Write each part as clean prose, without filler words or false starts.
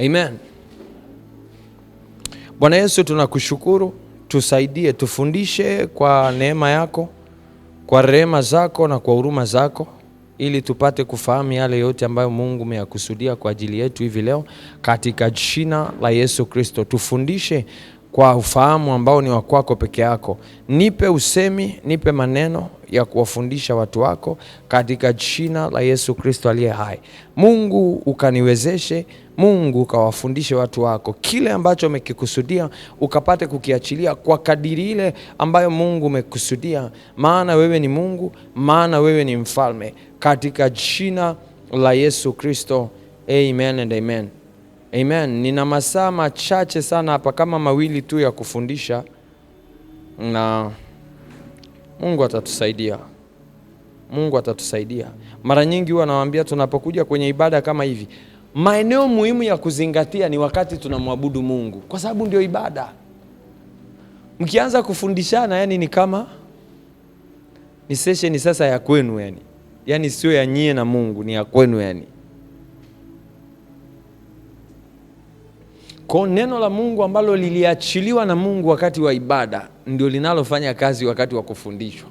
Amen. Bwana Yesu, tunakushukuru, tusaidie, tufundishe kwa neema yako, kwa rehema zako na kwa huruma zako, ili tupate kufahamu yale yote ambayo Mungu umeyakusudia kwa ajili yetu hivi leo, katika jina la Yesu Kristo. Tufundishe kwa ufahamu ambao ni wa kwako peke yako. Nipe usemi, nipe maneno ya kuwafundisha watu wako katika jina la Yesu Kristo aliye hai. Mungu ukaniwezeshe, Mungu ukawafundishe watu wako kile ambacho umekikusudia, ukapate kukiachilia kwa kadiri ile ambayo Mungu umekusudia, maana wewe ni Mungu, maana wewe ni mfalme, katika jina la Yesu Kristo. Amen and amen. Amen. Nina masaa machache sana hapa, kama mawili tu ya kufundisha, na Mungu atatusaidia. Mungu atatusaidia. Mara nyingi huwa nawaambia tunapokuja kwenye ibada kama hivi, maeneo muhimu ya kuzingatia ni wakati tunamwabudu Mungu, kwa sababu ndio ibada. Mkianza kufundishana, yani ni kama ni session sasa ya kwenu, yani sio ya nyie na Mungu, ni ya kwenu Kwa neno la Mungu ambalo liliachiliwa na Mungu wakati wa ibada ndio linalofanya kazi wakati wa kufundishwa.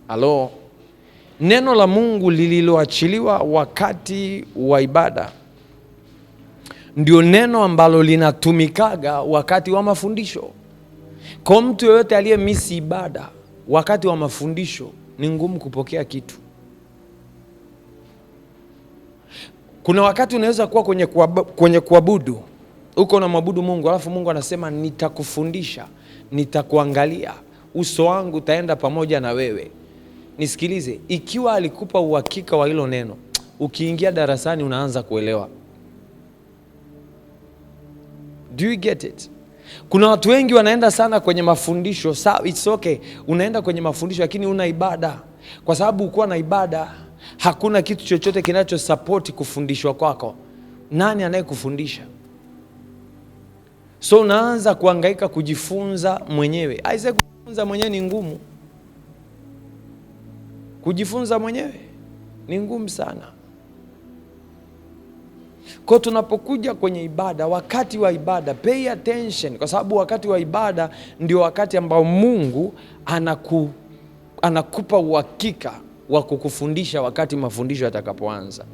Halo. Neno la Mungu lililoachiliwa wakati wa ibada ndio neno ambalo linatumikaga wakati wa mafundisho. Kwa mtu yeyote aliyemisi ibada wakati wa mafundisho ni ngumu kupokea kitu. Kuna wakati unaweza kuwa kwenye kuabudu, uko na mwabudu Mungu, alafu Mungu anasema nitakufundisha, nitakuangalia, uso wangu utaenda pamoja na wewe. Nisikilize, ikiwa alikupa uhakika wa hilo neno, ukiingia darasani unaanza kuelewa. Do you get it? Kuna watu wengi wanaenda sana kwenye mafundisho. It's okay, unaenda kwenye mafundisho lakini una ibada. Kwa sababu ukiwa na ibada, hakuna kitu chochote kinacho support kufundishwa kwako. Nani anayekufundisha? So unaanza kuhangaika kujifunza mwenyewe. Aise, kujifunza mwenyewe ni ngumu. Kujifunza mwenyewe ni ngumu sana. Kwa tunapokuja kwenye ibada, wakati wa ibada, pay attention, kwa sababu wakati wa ibada ndio wakati ambao Mungu anakupa uhakika wa kukufundisha wakati mafundisho yatakapoanza.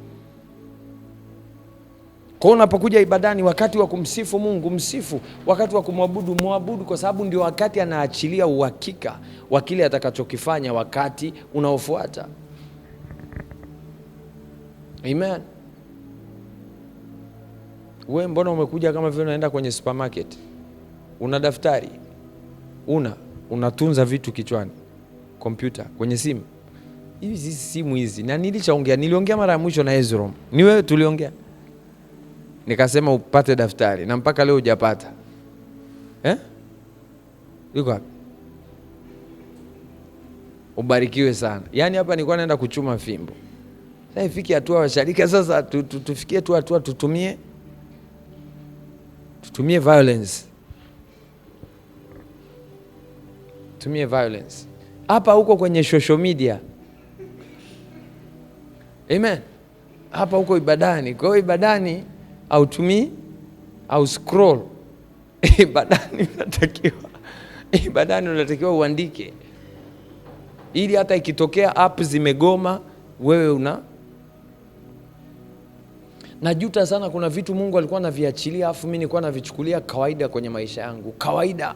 Kwa unapokuja ibadani, wakati wa kumsifu Mungu, msifu. Wakati wa kumwabudu, mwabudu, kwa sababu ndio wakati anaachilia uhakika wa kile atakachokifanya wakati unaofuata. Amen. Wewe mbona umekuja kama vile unaenda kwenye supermarket? Una daftari? Unatunza vitu kichwani? Kompyuta, kwenye simu? Hizi simu hizi. Na niliongea mara ya mwisho na Ezra. Ni wewe tuliongea. Nikasema upate daftari, na mpaka leo hujapata. Yuko wapi? Ubarikiwe sana. Yaani hapa nilikuwa naenda kuchuma fimbo. Sasa ifiki hatua washarika, sasa tufikie tu hatua tutumie violence. Tumie violence. Hapa huko kwenye social media. Amen. Hapa huko ibadani. Kwa hiyo ibadani au scroll. Ibadani unatakiwa uandike, ili hata ikitokea app zimegoma, wewe Najuta sana, kuna vitu Mungu alikuwa anaviachilia afu mimi nilikuwa navichukulia kawaida kwenye maisha yangu. Kawaida,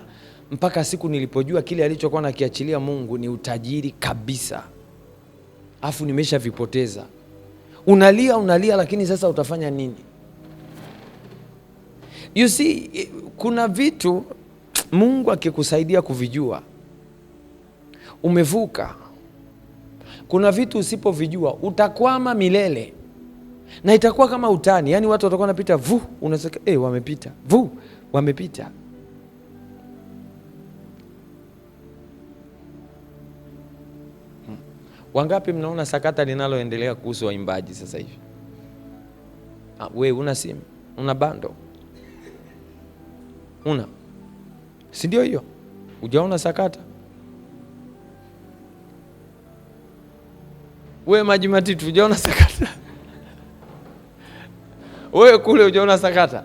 mpaka siku nilipojua kile alichokuwa nakiachilia Mungu ni utajiri kabisa. Afu nimesha vipoteza. Unalia lakini sasa utafanya nini? You see, kuna vitu Mungu akikusaidia kuvijua, umevuka. Kuna vitu usipovijua utakwama milele. Na itakuwa kama utani. Yaani watu watakuwa wanapita, unasema wamepita. Wamepita. Wangapi mnaona sakata linaloendelea kuhusu waimbaji sasa hivi? Wewe una simu, una bando. Si ndio hiyo? Hujaona sakata? Wewe Maji Matitu, hujaona sakata? Wewe kule hujaona sakata?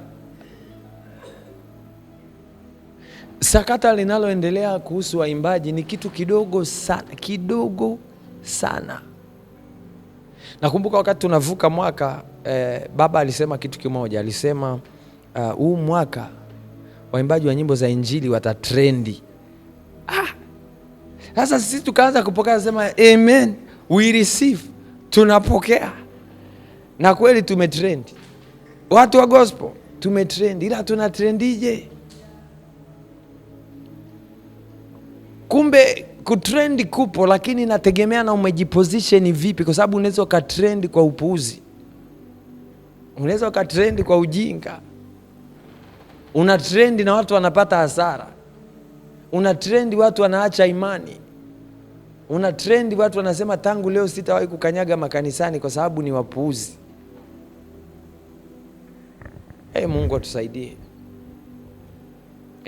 Sakata linaloendelea kuhusu waimbaji ni kitu kidogo sana, kidogo sana. Nakumbuka wakati tunavuka mwaka, baba alisema kitu kimoja. Alisema huu mwaka waimbaji wa nyimbo za injili watatrendi. Sasa sisi tukaanza kupokea, sema amen, we receive, tunapokea. Na kweli tumetrend. Watu wa gospel tumetrend, ila tunatrendije? Kumbe kutrendi kupo, lakini nategemea na umejiposition vipi, kwa sababu unaweza ukatrendi kwa upuuzi. Unaweza ukatrendi kwa ujinga. Una trendi na watu wanapata hasara. Una trendi watu wanaacha imani. Una trendi watu wanasema tangu leo sitawahi kukanyaga makanisani kwa sababu ni wapuuzi. Mungu atusaidie.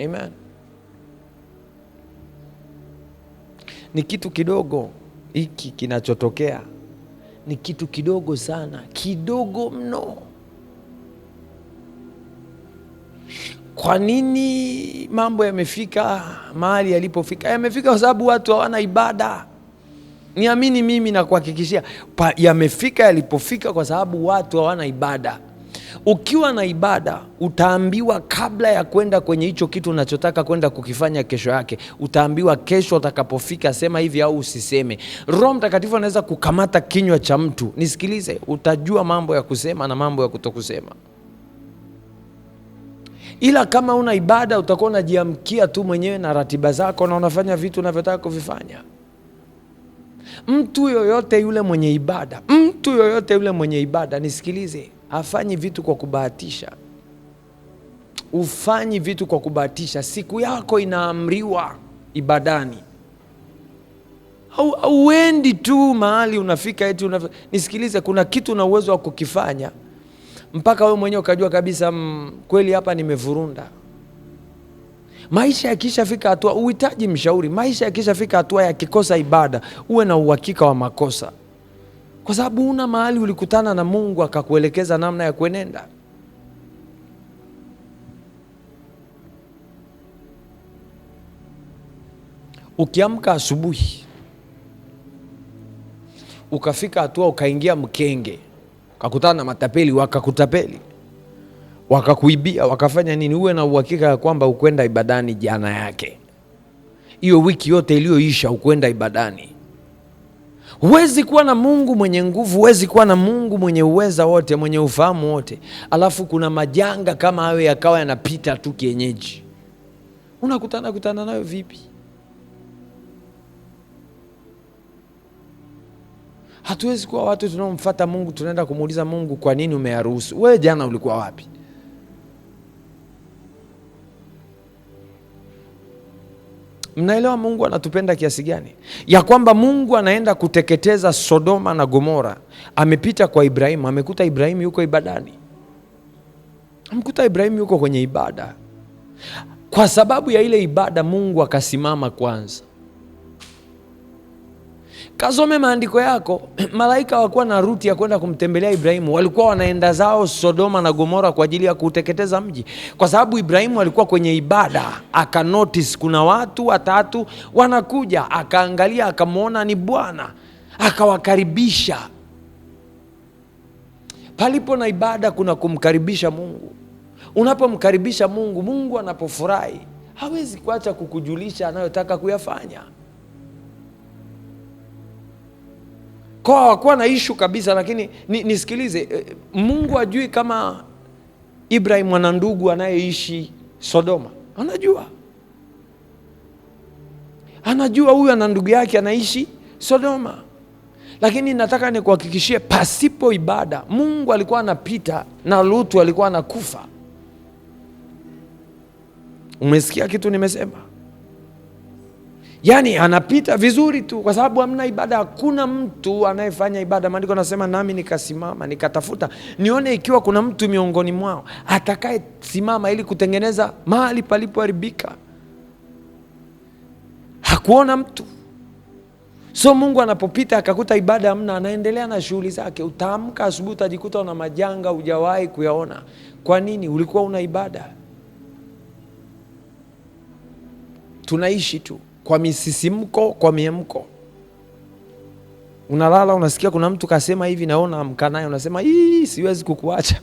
Amen. Ni kitu kidogo hiki kinachotokea. Ni kitu kidogo sana, kidogo mno. Kwa nini mambo yamefika mahali yalipofika? Yamefika kwa sababu watu hawana ibada. Niamini mimi na kuhakikishia, yamefika yalipofika kwa sababu watu hawana ibada. Ukiwa na ibada, utaambiwa kabla ya kwenda kwenye hicho kitu unachotaka kwenda kukifanya kesho yake, utaambiwa kesho utakapofika sema hivi au usiseme. Roho Mtakatifu anaweza kukamata kinywa cha mtu. Nisikilize, utajua mambo ya kusema na mambo ya kutokusema. Ila kama una ibada, utakuwa unajiamkia tu mwenyewe na ratiba zako na unafanya vitu unavyotaka kuvifanya. Mtu yoyote yule mwenye ibada, nisikilize, hafanyi vitu kwa kubahatisha. Ufanyi vitu kwa kubahatisha. Siku yako inaamriwa ibadani. Hauendi tu mahali unafika eti nisikilize, kuna kitu na uwezo wa kukifanya mpaka wewe mwenyewe ukajua kabisa kweli hapa nimevurunda. Maisha yakishafika hatua, uhitaji mshauri. Maisha yakishafika hatua yakikosa ibada, uwe na uhakika wa makosa. Kwa sababu una mahali ulikutana na Mungu akakuelekeza namna ya kuenenda. Ukiamka asubuhi, ukafika hatua ukaingia mkenge, ukakutana na matapeli, wakakutapeli, wakakuibia, wakafanya nini, uwe na uhakika ya kwamba ukwenda ibadani jana yake. Hiyo wiki yote iliyoisha ukwenda ibadani. Huwezi kuwa na Mungu mwenye nguvu, huwezi kuwa na Mungu mwenye uweza wote, mwenye ufahamu wote, alafu kuna majanga kama hayo yakawa yanapita tu kienyeji. Unakutana nayo vipi? Hatuwezi kuwa watu tunaomfuata Mungu tunaenda kumuuliza Mungu kwa nini umeyaruhusu. Wewe jana ulikuwa wapi? Mnaelewa Mungu anatupenda kiasi gani? Ya kwamba Mungu anaenda kuteketeza Sodoma na Gomora. Amepita kwa Ibrahimu, amekuta Ibrahimu yuko ibadani. Amekuta Ibrahimu yuko kwenye ibada. Kwa sababu ya ile ibada Mungu akasimama kwanza. Kasome maandiko yako. Malaika hawakuwa na ruti ya kwenda kumtembelea Ibrahimu, walikuwa wanaenda zao Sodoma na Gomora kwa ajili ya kuteketeza mji. Kwa sababu Ibrahimu alikuwa kwenye ibada, akanotice kuna watu watatu wanakuja, akaangalia, akamwona ni Bwana, akawakaribisha. Palipo na ibada kuna kumkaribisha Mungu. Unapomkaribisha Mungu, Mungu anapofurahi, hawezi kuacha kukujulisha anayotaka kuyafanya. Kwa hawakuwa na issue kabisa, lakini nisikilize, Mungu ajui kama Ibrahim ana ndugu anayeishi Sodoma. Anajua huyu ana ndugu yake anaishi Sodoma. Lakini nataka nikuhakikishie, pasipo ibada Mungu alikuwa anapita na Lutu alikuwa anakufa. Umesikia kitu nimesema? Yaani anapita vizuri tu kwa sababu hamna ibada. Hakuna mtu anayefanya ibada. Maandiko yanasema nami nikasimama nikatafuta nione ikiwa kuna mtu miongoni mwao atakaye simama ili kutengeneza mahali palipoharibika. Hakuona mtu. So Mungu anapopita akakuta ibada hamna, anaendelea na shughuli zake. Utaamka asubuhi utajikuta una majanga hujawahi kuyaona. Kwa nini? Ulikuwa una ibada. Tunaishi tu kwa misisimko, kwa miemko. Unalala unasikia kuna mtu kasema hivi, naona amka naye, unasema siwezi kukuacha.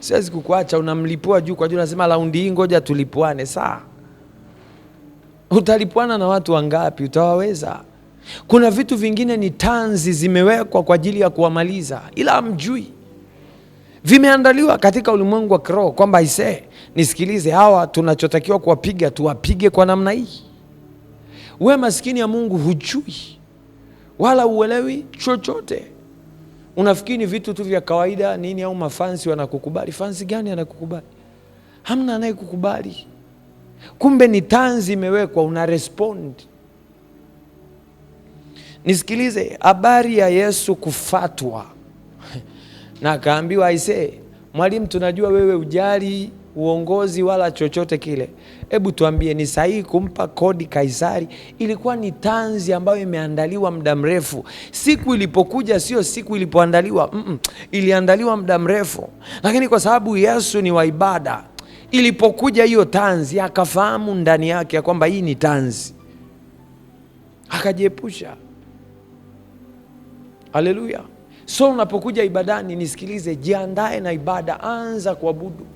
Siwezi kukuacha, unamlipua juu kwa juu, unasema raundi hii ngoja tulipuane. Saa utalipuana na watu wangapi? Utawaweza? Kuna vitu vingine ni tanzi zimewekwa kwa ajili ya kuwamaliza, ila hamjui. Vimeandaliwa katika ulimwengu wa kiroho kwamba nisikilize, hawa tunachotakiwa kuwapiga tuwapige kwa namna hii. Wewe maskini ya Mungu hujui wala uelewi chochote. Unafikiri ni vitu tu vya kawaida nini, au mafansi wanakukubali. Fansi gani anakukubali? Hamna anayekukubali. Kumbe ni tanzi imewekwa, una respond. Nisikilize, habari ya Yesu kufatwa na akaambiwa mwalimu, tunajua wewe ujali uongozi wala chochote kile. Hebu tuambie, ni sahihi kumpa kodi Kaisari? Ilikuwa ni tanzi ambayo imeandaliwa muda mrefu. Siku ilipokuja sio siku ilipoandaliwa. Iliandaliwa muda mrefu. Lakini kwa sababu Yesu ni wa ibada, ilipokuja hiyo tanzi akafahamu ndani yake ya kwamba hii ni tanzi, akajiepusha. Haleluya. So unapokuja ibadani, nisikilize, jiandae na ibada, anza kuabudu.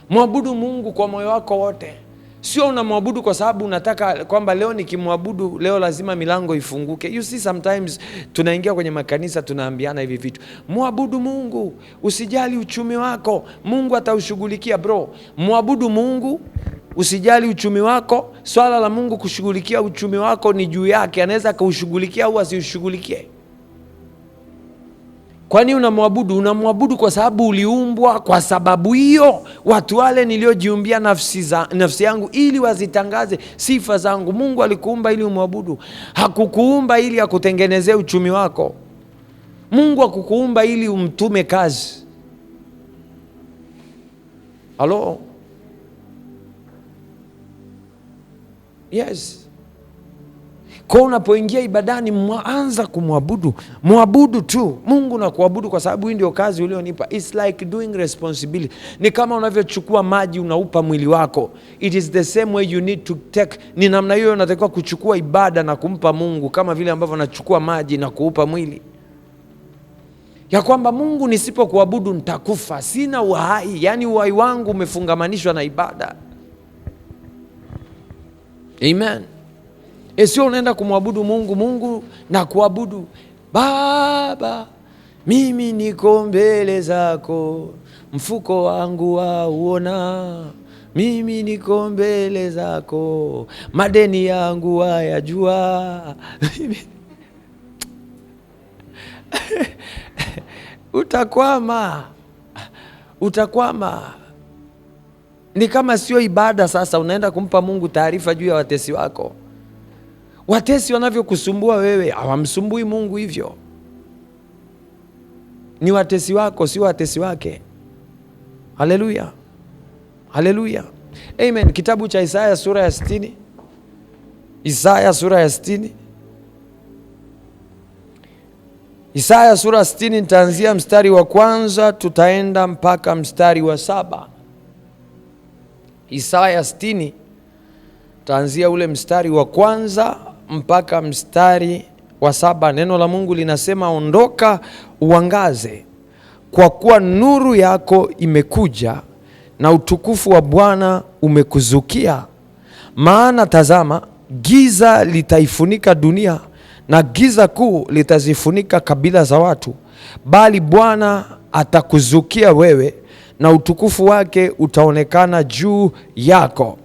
Mwabudu Mungu kwa moyo wako wote. Sio unamwabudu kwa sababu unataka kwamba leo nikimwabudu leo lazima milango ifunguke. You see, sometimes tunaingia kwenye makanisa tunaambiana hivi vitu. Mwabudu Mungu, usijali uchumi wako, Mungu ataushughulikia. Bro, mwabudu Mungu, usijali uchumi wako. Swala la Mungu kushughulikia uchumi wako ni juu yake, anaweza kaushughulikia au asiushughulikie. Kwani unamwabudu? Unamwabudu kwa sababu uliumbwa kwa sababu hiyo. Watu wale niliojiumbia nafsi yangu ili wazitangaze sifa zangu. Mungu alikuumba ili umwabudu. Hakukuumba ili akutengenezee uchumi wako. Mungu hakukuumba ili umtume kazi. Halo? Yes. Kwa unapoingia ibadani, mwanza kumwabudu. Mwabudu tu Mungu na kuabudu kwa sababu hii ndio kazi ulionipa. It's like doing responsibility. Ni kama unavyochukua maji unaupa mwili wako. It is the same way you need to take. Ni namna hiyo unatakiwa kuchukua ibada na kumpa Mungu, kama vile ambavyo unachukua maji na kuupa mwili. Ya kwamba Mungu, nisipokuabudu nitakufa, sina uhai. Yani uhai wangu umefungamanishwa na ibada. Amen. Sio unaenda kumwabudu Mungu na kuabudu, Baba mimi niko mbele zako, mfuko wangu wauona, mimi niko mbele zako, madeni yangu wayajua. Utakwama. Ni kama sio ibada. Sasa unaenda kumpa Mungu taarifa juu ya watesi wako. Watesi wanavyokusumbua wewe, hawamsumbui Mungu hivyo. Ni watesi wako, sio watesi wake. Haleluya. Haleluya. Amen. Kitabu cha Isaya sura ya 60. Isaya sura ya 60. Isaya sura ya 60, nitaanzia mstari wa 1 tutaenda mpaka mstari wa 7. Isaya 60 taanzia ule mstari wa 1 mpaka mstari wa 7. Neno la Mungu linasema, ondoka uangaze, kwa kuwa nuru yako imekuja na utukufu wa Bwana umekuzukia. Maana tazama, giza litaifunika dunia na giza kuu litazifunika kabila za watu, bali Bwana atakuzukia wewe na utukufu wake utaonekana juu yako.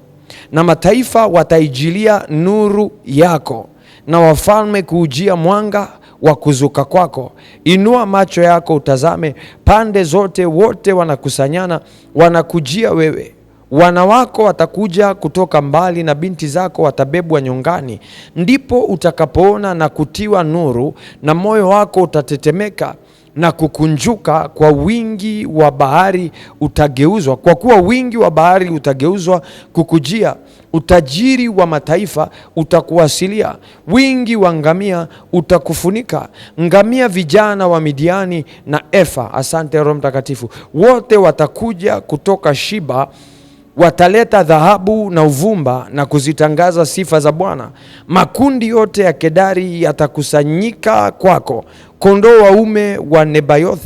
Na mataifa wataijilia nuru yako, na wafalme kuujia mwanga wa kuzuka kwako. Inua macho yako utazame, pande zote wote wanakusanyana, wanakujia wewe. Wana wako watakuja kutoka mbali, na binti zako watabebwa nyongani. Ndipo utakapoona na kutiwa nuru, na moyo wako utatetemeka. na kukunjuka kwa wingi wa bahari utageuzwa, kwa kuwa wingi wa bahari utageuzwa kukujia. Utajiri wa mataifa utakuwasilia, wingi wa ngamia utakufunika. Ngamia vijana wa Midiani na Efa, asante Roho Mtakatifu, wote watakuja kutoka Shiba, wataleta dhahabu na uvumba na kuzitangaza sifa za Bwana. Makundi yote ya Kedari yatakusanyika kwako. Kondoo waume wa Nebayoth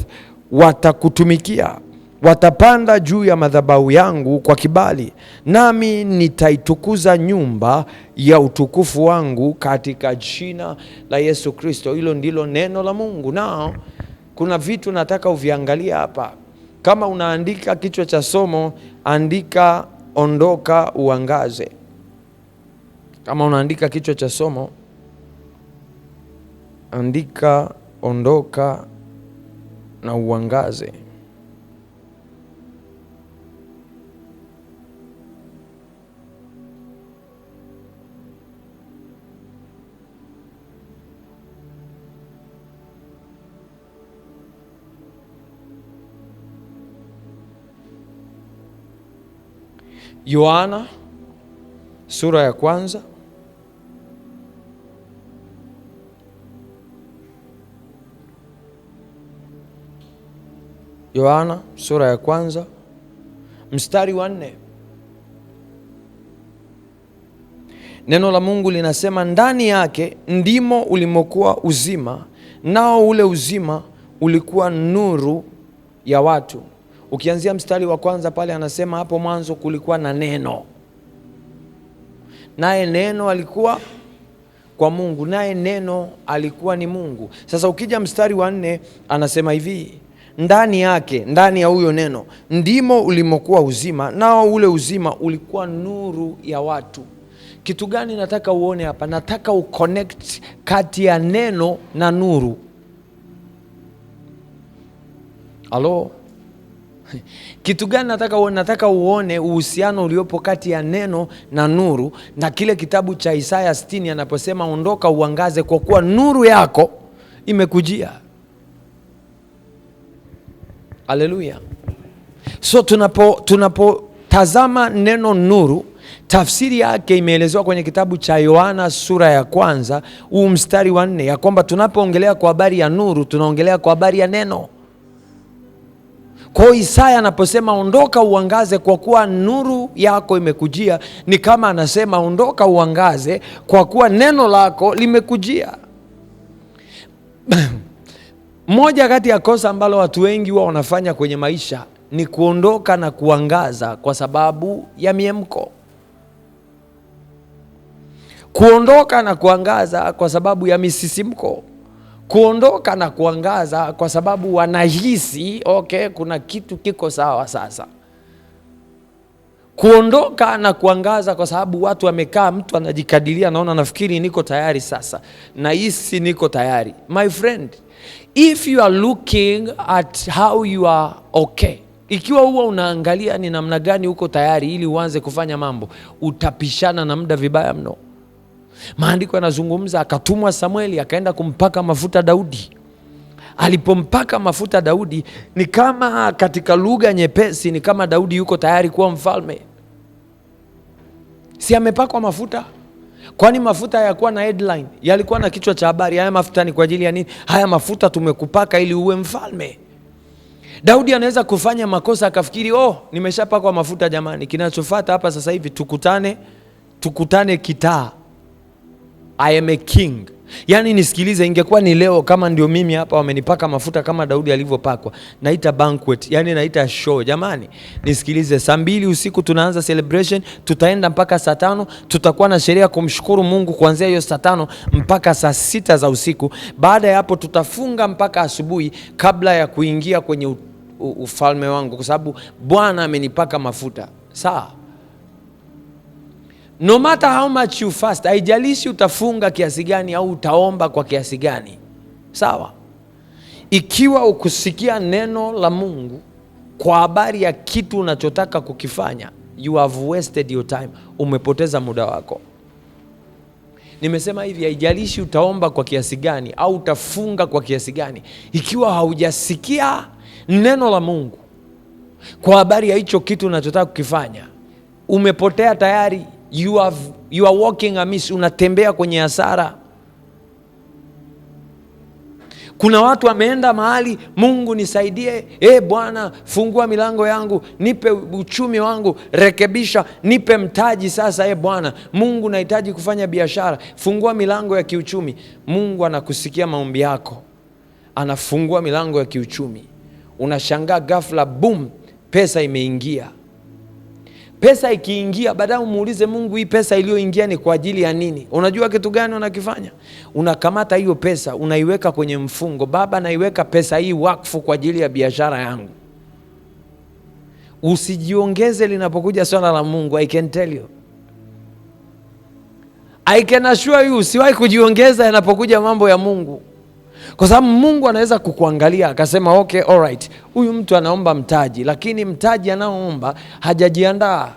watakutumikia. Watapanda juu ya madhabahu yangu kwa kibali, nami nitaitukuza nyumba ya utukufu wangu katika jina la Yesu Kristo. Hilo ndilo neno la Mungu. Nao kuna vitu nataka uviangalia hapa. Kama unaandika kichwa cha somo, andika ondoka uangaze. Kama unaandika kichwa cha somo, andika ondoka na uangaze. Yohana sura ya kwanza. Yohana sura ya kwanza mstari wa 4. Neno la Mungu linasema, ndani yake ndimo ulimokuwa uzima, nao ule uzima ulikuwa nuru ya watu. Ukianzia mstari wa kwanza pale anasema, hapo mwanzo kulikuwa na neno, naye neno alikuwa kwa Mungu, naye neno alikuwa ni Mungu. Sasa ukija mstari wa 4 anasema hivi, ndani yake, ndani ya huyo neno ndimo ulimokuwa uzima, nao ule uzima ulikuwa nuru ya watu. Kitu gani nataka uone hapa? Nataka uconnect kati ya neno na nuru. Halo? Kitu gani nataka uone? Nataka uone uhusiano uliopo kati ya neno na nuru, na kile kitabu cha Isaya 60 anaposema ondoka uangaze kwa kuwa nuru yako imekujia. Haleluya. So tunapotazama neno nuru, tafsiri yake imeelezewa kwenye kitabu cha Yohana sura ya kwanza, huu mstari wa 4, ya kwamba tunapoongelea kwa habari ya nuru tunaongelea kwa habari ya neno. Kwa Isaya anaposema ondoka uangaze kwa kuwa nuru yako imekujia, ni kama anasema ondoka uangaze kwa kuwa neno lako limekujia. Moja kati ya kosa ambalo watu wengi wao wanafanya kwenye maisha ni kuondoka na kuangaza kwa sababu ya miemko. Kuondoka na kuangaza kwa sababu ya misisimko. Kuondoka na kuangaza kwa sababu wanahisi okay, kuna kitu kiko sawa sasa. Kuondoka na kuangaza kwa sababu watu wamekaa, mtu anajikadiria, naona nafikiri niko tayari sasa, na hisi niko tayari. My friend, if you are looking at how you are okay, ikiwa huwa unaangalia ni namna gani uko tayari ili uanze kufanya mambo, utapishana na muda vibaya mno. Maandiko yanazungumza, akatumwa Samueli akaenda kumpaka mafuta Daudi. Alipompaka mafuta Daudi, ni kama katika lugha nyepesi, ni kama Daudi yuko tayari kuwa mfalme. Si amepakwa mafuta? Kwani mafuta hayakuwa na headline? Yalikuwa na kichwa cha habari, haya mafuta ni kwa ajili ya nini? Haya mafuta tumekupaka ili uwe mfalme. Daudi anaweza kufanya makosa akafikiri, nimeshapakwa mafuta jamani, kinachofuata hapa sasa hivi tukutane kitaa. I am a king. Yaani nisikilize, ingekuwa ni leo kama ndio mimi hapa wamenipaka mafuta kama Daudi alivyopakwa, naita banquet, yani naita show. Jamani nisikilize, saa 2 usiku tunaanza celebration, tutaenda mpaka saa 5, tutakuwa na sherehe kumshukuru Mungu kuanzia hiyo saa 5 mpaka saa 6 za usiku. Baada ya hapo tutafunga mpaka asubuhi kabla ya kuingia kwenye ufalme wangu, kwa sababu Bwana amenipaka mafuta. Sawa? No matter how much you fast, haijalishi utafunga kiasi gani au utaomba kwa kiasi gani. Sawa? Ikiwa ukusikia neno la Mungu kwa habari ya kitu unachotaka kukifanya, you have wasted your time. Umepoteza muda wako. Nimesema hivi, haijalishi utaomba kwa kiasi gani au utafunga kwa kiasi gani, ikiwa haujasikia neno la Mungu kwa habari ya hicho kitu unachotaka kukifanya, umepotea tayari. You are walking amiss, unatembea kwenye hasara. Kuna watu wameenda mahali, Mungu nisaidie, Bwana fungua milango yangu, nipe uchumi wangu, rekebisha, nipe mtaji sasa, Bwana Mungu nahitaji kufanya biashara, fungua milango ya kiuchumi. Mungu anakusikia maombi yako, anafungua milango ya kiuchumi. Unashangaa ghafla, boom, pesa imeingia. Pesa ikiingia, baadaye umuulize Mungu, hii pesa iliyoingia ni kwa ajili ya nini? Unajua kitu gani unakifanya? Unakamata hiyo pesa, unaiweka kwenye mfungo. Baba, naiweka pesa hii wakfu kwa ajili ya biashara yangu. Usijiongeze linapokuja swala la Mungu. I can tell you, I can assure you, usiwahi kujiongeza yanapokuja mambo ya Mungu, kwa sababu Mungu anaweza kukuangalia akasema, okay, all right, huyu mtu anaomba mtaji, lakini mtaji anaoomba hajajiandaa.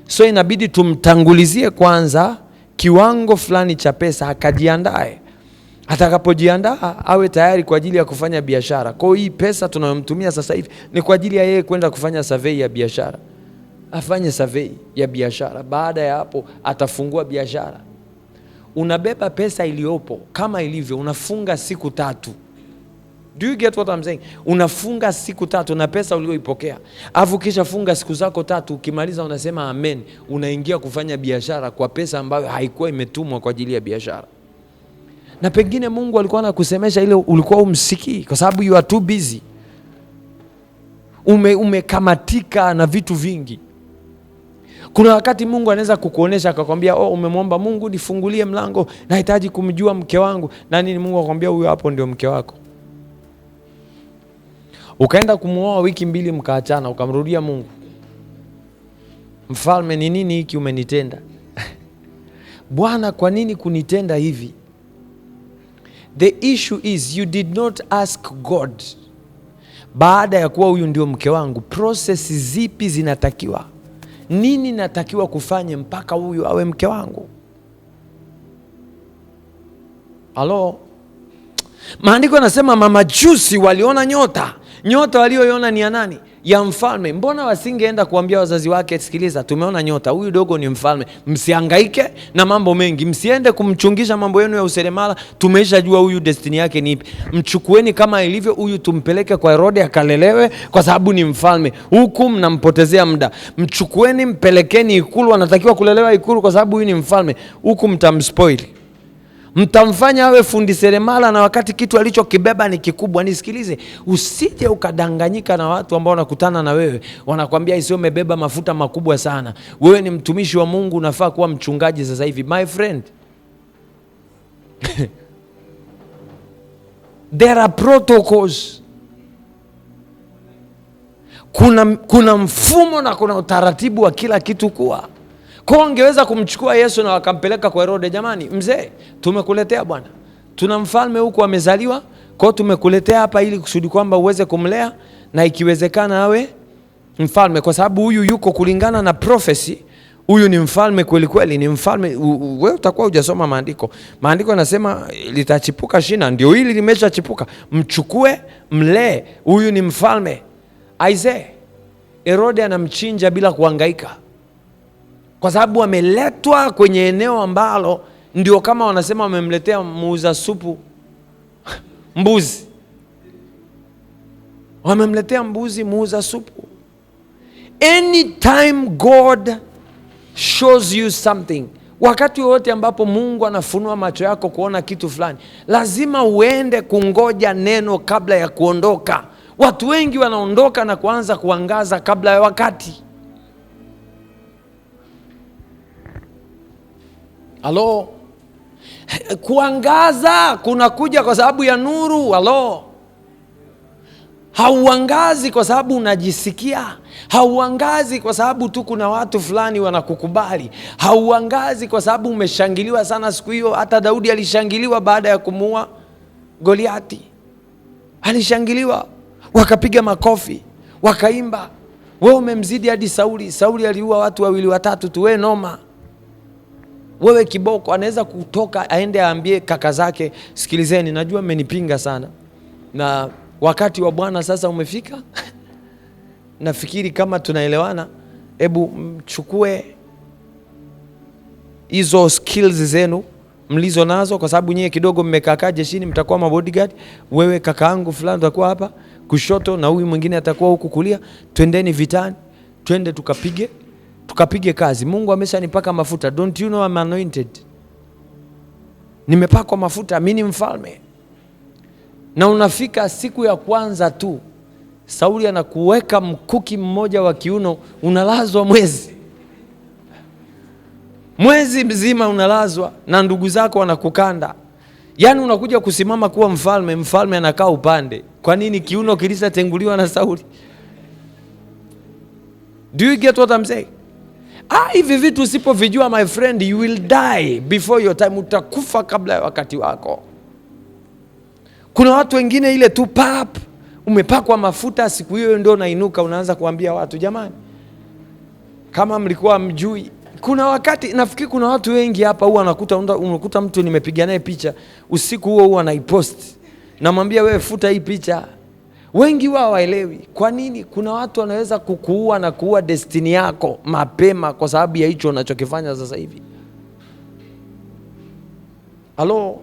So inabidi tumtangulizie kwanza kiwango fulani cha pesa, akajiandae. Atakapojiandaa awe tayari kwa ajili ya kufanya biashara. Kwa hiyo hii pesa tunayomtumia sasa hivi ni kwa ajili ya yeye kwenda kufanya survey ya biashara. Afanye survey ya biashara, baada ya hapo atafungua biashara. Unabeba pesa iliyopo kama ilivyo, unafunga siku 3. Do you get what I'm saying? Unafunga siku 3 na pesa uliyoipokea. Alafu kisha funga siku zako 3, ukimaliza unasema amen, unaingia kufanya biashara kwa pesa ambayo haikuwa imetumwa kwa ajili ya biashara. Na pengine Mungu alikuwa anakusemesha ile ulikuwa umsikii, kwa sababu you are too busy. Umekamatika na vitu vingi. Kuna wakati Mungu anaweza kukuonesha akakwambia, umemwomba Mungu nifungulie mlango, nahitaji kumjua mke wangu na nini. Mungu akwambia, huyo hapo ndio mke wako. Ukaenda kumuoa wiki 2 mkaachana, ukamrudia Mungu, mfalme, ni nini hiki umenitenda? Bwana, kwa nini kunitenda hivi? The issue is you did not ask God, baada ya kuwa huyu ndio mke wangu, process zipi zinatakiwa, nini natakiwa kufanye mpaka huyu awe mke wangu? Halo? Maandiko yanasema mamajusi waliona nyota. Nyota walioiona ni ya nani? Ya mfalme. Mbona wasingeenda kuambia wazazi wake, sikiliza, tumeona nyota, huyu dogo ni mfalme, msihangaike na mambo mengi, msiende kumchungisha mambo yenu ya useremala, tumeshajua huyu destiny yake ni ipi. Mchukueni kama ilivyo, huyu tumpeleke kwa Herode akalelewe kwa sababu ni mfalme. Huku mnampotezea muda. Mchukueni mpelekeni ikulu, anatakiwa kulelewa ikulu kwa sababu huyu ni mfalme. Huku mtamspoil. Mtamfanya awe fundi seremala na wakati kitu alichokibeba ni kikubwa. Nisikilize, usije ukadanganyika na watu ambao wanakutana na wewe, wanakuambia isio umebeba mafuta makubwa sana. Wewe ni mtumishi wa Mungu, unafaa kuwa mchungaji sasa hivi. My friend, there are protocols. Kuna mfumo na kuna utaratibu wa kila kitu kuwa. Kwa ungeweza kumchukua Yesu na wakampeleka kwa Herode, jamani, mzee, tumekuletea bwana, tuna mfalme huku amezaliwa, kwa tumekuletea hapa ili kusudi kwamba uweze kumlea na ikiwezekana awe mfalme, kwa sababu huyu yuko kulingana na prophecy, huyu ni mfalme kweli kweli, ni mfalme. Wewe utakuwa hujasoma maandiko. Maandiko yanasema litachipuka shina, ndio hili limeshachipuka, mchukue mlee, huyu ni mfalme. Aisee, Herode anamchinja bila kuhangaika, kwa sababu ameletwa kwenye eneo ambalo ndio kama wanasema wamemletea muuza supu mbuzi. Wamemletea mbuzi muuza supu. Anytime God shows you something, wakati wote ambapo Mungu anafunua macho yako kuona kitu fulani, lazima uende kungoja neno kabla ya kuondoka. Watu wengi wanaondoka na kuanza kuangaza kabla ya wakati. Halo? Kuangaza kunakuja kwa sababu ya nuru. Halo? Hauangazi kwa sababu unajisikia. Hauangazi kwa sababu tu kuna watu fulani wanakukubali. Hauangazi kwa sababu umeshangiliwa sana siku hiyo. Hata Daudi alishangiliwa baada ya kumuua Goliati. Alishangiliwa, wakapiga makofi, wakaimba. Wewe umemzidi hadi Sauli. Sauli aliua watu 2 3 tu, wewe noma. Wewe kiboko, anaweza kutoka aende aambie kaka zake, sikilizeni, najua mmenipinga sana na wakati wa Bwana sasa umefika. Nafikiri kama tunaelewana, hebu mchukue hizo skills zenu mlizo nazo, kwa sababu nyie kidogo mmekaa jeshini, mtakuwa mabodyguard. Wewe kakaangu fulani utakuwa hapa kushoto na huyu mwingine atakuwa huku kulia. Twendeni vitani, twende tukapige kazi. Mungu ameshanipaka mafuta. Don't you know I'm anointed? Nimepakwa mafuta, mimi ni mfalme. Na unafika siku ya kwanza tu, Sauli anakuweka mkuki mmoja wa kiuno, unalazwa mwezi mzima unalazwa na ndugu zako wanakukanda. Yaani unakuja kusimama kuwa mfalme, mfalme anakaa upande. Kwa nini? Kiuno kilishatenguliwa na Sauli. Do you get what I'm saying? Hivi vitu usipovijua, my friend, you will die before your time. Utakufa kabla ya wakati wako. Kuna watu wengine ile tu pap, umepakwa mafuta, siku hiyo ndio unainuka unaanza kuambia watu, jamani, kama mlikuwa mjui. Kuna wakati nafikiri kuna watu wengi hapa huwa unakuta mtu nimepiga naye picha usiku huo anaipost. Namwambia wewe futa hii picha. Wengi wao waelewi. Kwa nini? Kuna watu wanaweza kukuua na kuua destiny yako mapema kwa sababu ya hicho unachokifanya sasa hivi. Halo?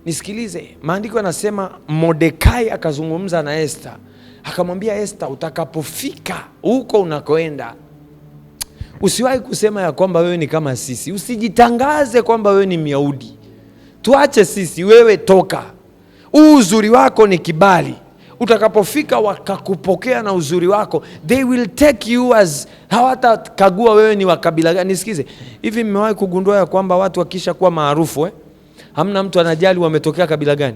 Nisikilize. Maandiko yanasema Mordekai akazungumza na Esther. Akamwambia Esther, utakapofika huko unakoenda, usiwahi kusema ya kwamba wewe ni kama sisi. Usijitangaze kwamba wewe ni Myahudi. Tuache sisi, wewe toka. Uzuri wako ni kibali. Utakapofika wakakupokea na uzuri wako, they will take you as, hawatakagua wewe ni wa kabila gani. Nisikize, hivi mmewahi kugundua ya kwamba watu wakisha kuwa maarufu hamna mtu anajali wametokea kabila gani?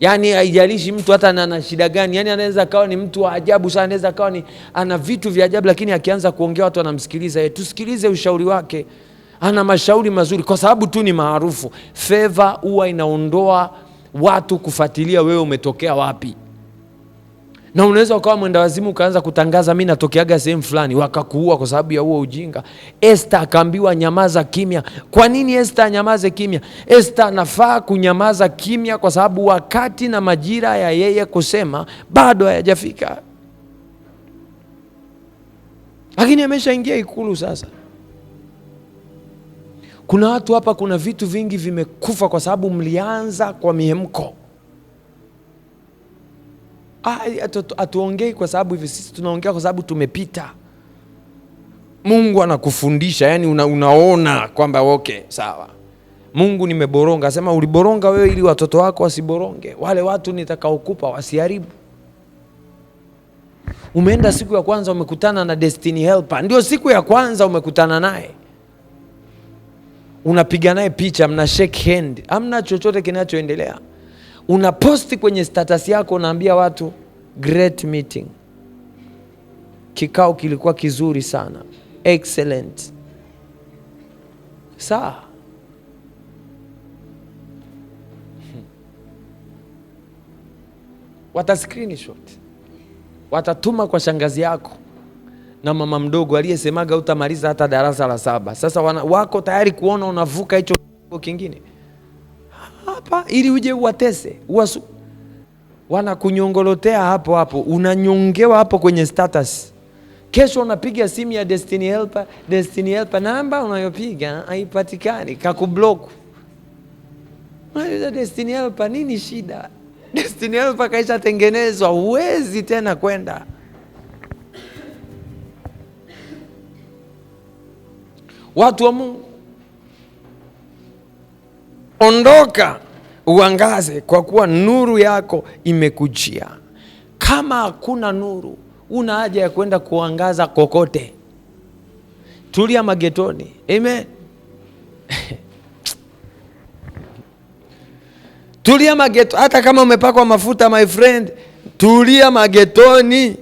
Yaani haijalishi mtu hata ana shida gani. Yaani anaweza kawa ni mtu wa ajabu sana, anaweza kawa ni ana vitu vya ajabu, lakini akianza kuongea watu wanamsikiliza. Tusikilize ushauri wake. Ana mashauri mazuri kwa sababu tu ni maarufu. Favor huwa inaondoa watu kufuatilia wewe umetokea wapi. Na unaweza ukawa mwenda wazimu ukaanza kutangaza mimi natokeaga sehemu fulani, wakakuua kwa sababu ya huo ujinga. Esther akaambiwa nyamaza kimya. Kwa nini Esther anyamaze kimya? Esther anafaa kunyamaza kimya kwa sababu wakati na majira ya yeye kusema bado hayajafika. Lakini ameshaingia ikulu sasa. Kuna watu hapa, kuna vitu vingi vimekufa kwa sababu mlianza kwa mihemko. Atuongei kwa sababu hivi sisi tunaongea kwa sababu tumepita. Mungu anakufundisha, yani unaona kwamba okay, sawa. Mungu nimeboronga, sema uliboronga wewe ili watoto wako wasiboronge. Wale watu nitakaokupa wasiharibu. Umeenda siku ya kwanza umekutana na destiny helper. Ndio siku ya kwanza umekutana naye. Unapiga naye picha, mna shake hand. Hamna chochote kinachoendelea. Unaposti kwenye status yako, unaambia watu great meeting. Kikao kilikuwa kizuri sana. Excellent. Sawa. Wata screenshot. Watatuma kwa shangazi yako na mama mdogo aliyesemaga utamaliza hata darasa la 7. Sasa wako tayari kuona unavuka hicho kingine hapa ili uje uwatese. Wanakunyongolotea hapo hapo, unanyongewa hapo kwenye status. Kesho unapiga simu ya destiny helper, namba unayopiga haipatikani, kakublock. Unajua destiny helper nini shida? Destiny helper kaisha tengenezwa, huwezi tena kwenda. Watu wa Mungu, ondoka uangaze, kwa kuwa nuru yako imekujia. Kama hakuna nuru, una haja ya kwenda kuangaza kokote. Tulia magetoni. Amen. Tulia mageto. Hata kama umepakwa mafuta, my friend, tulia magetoni.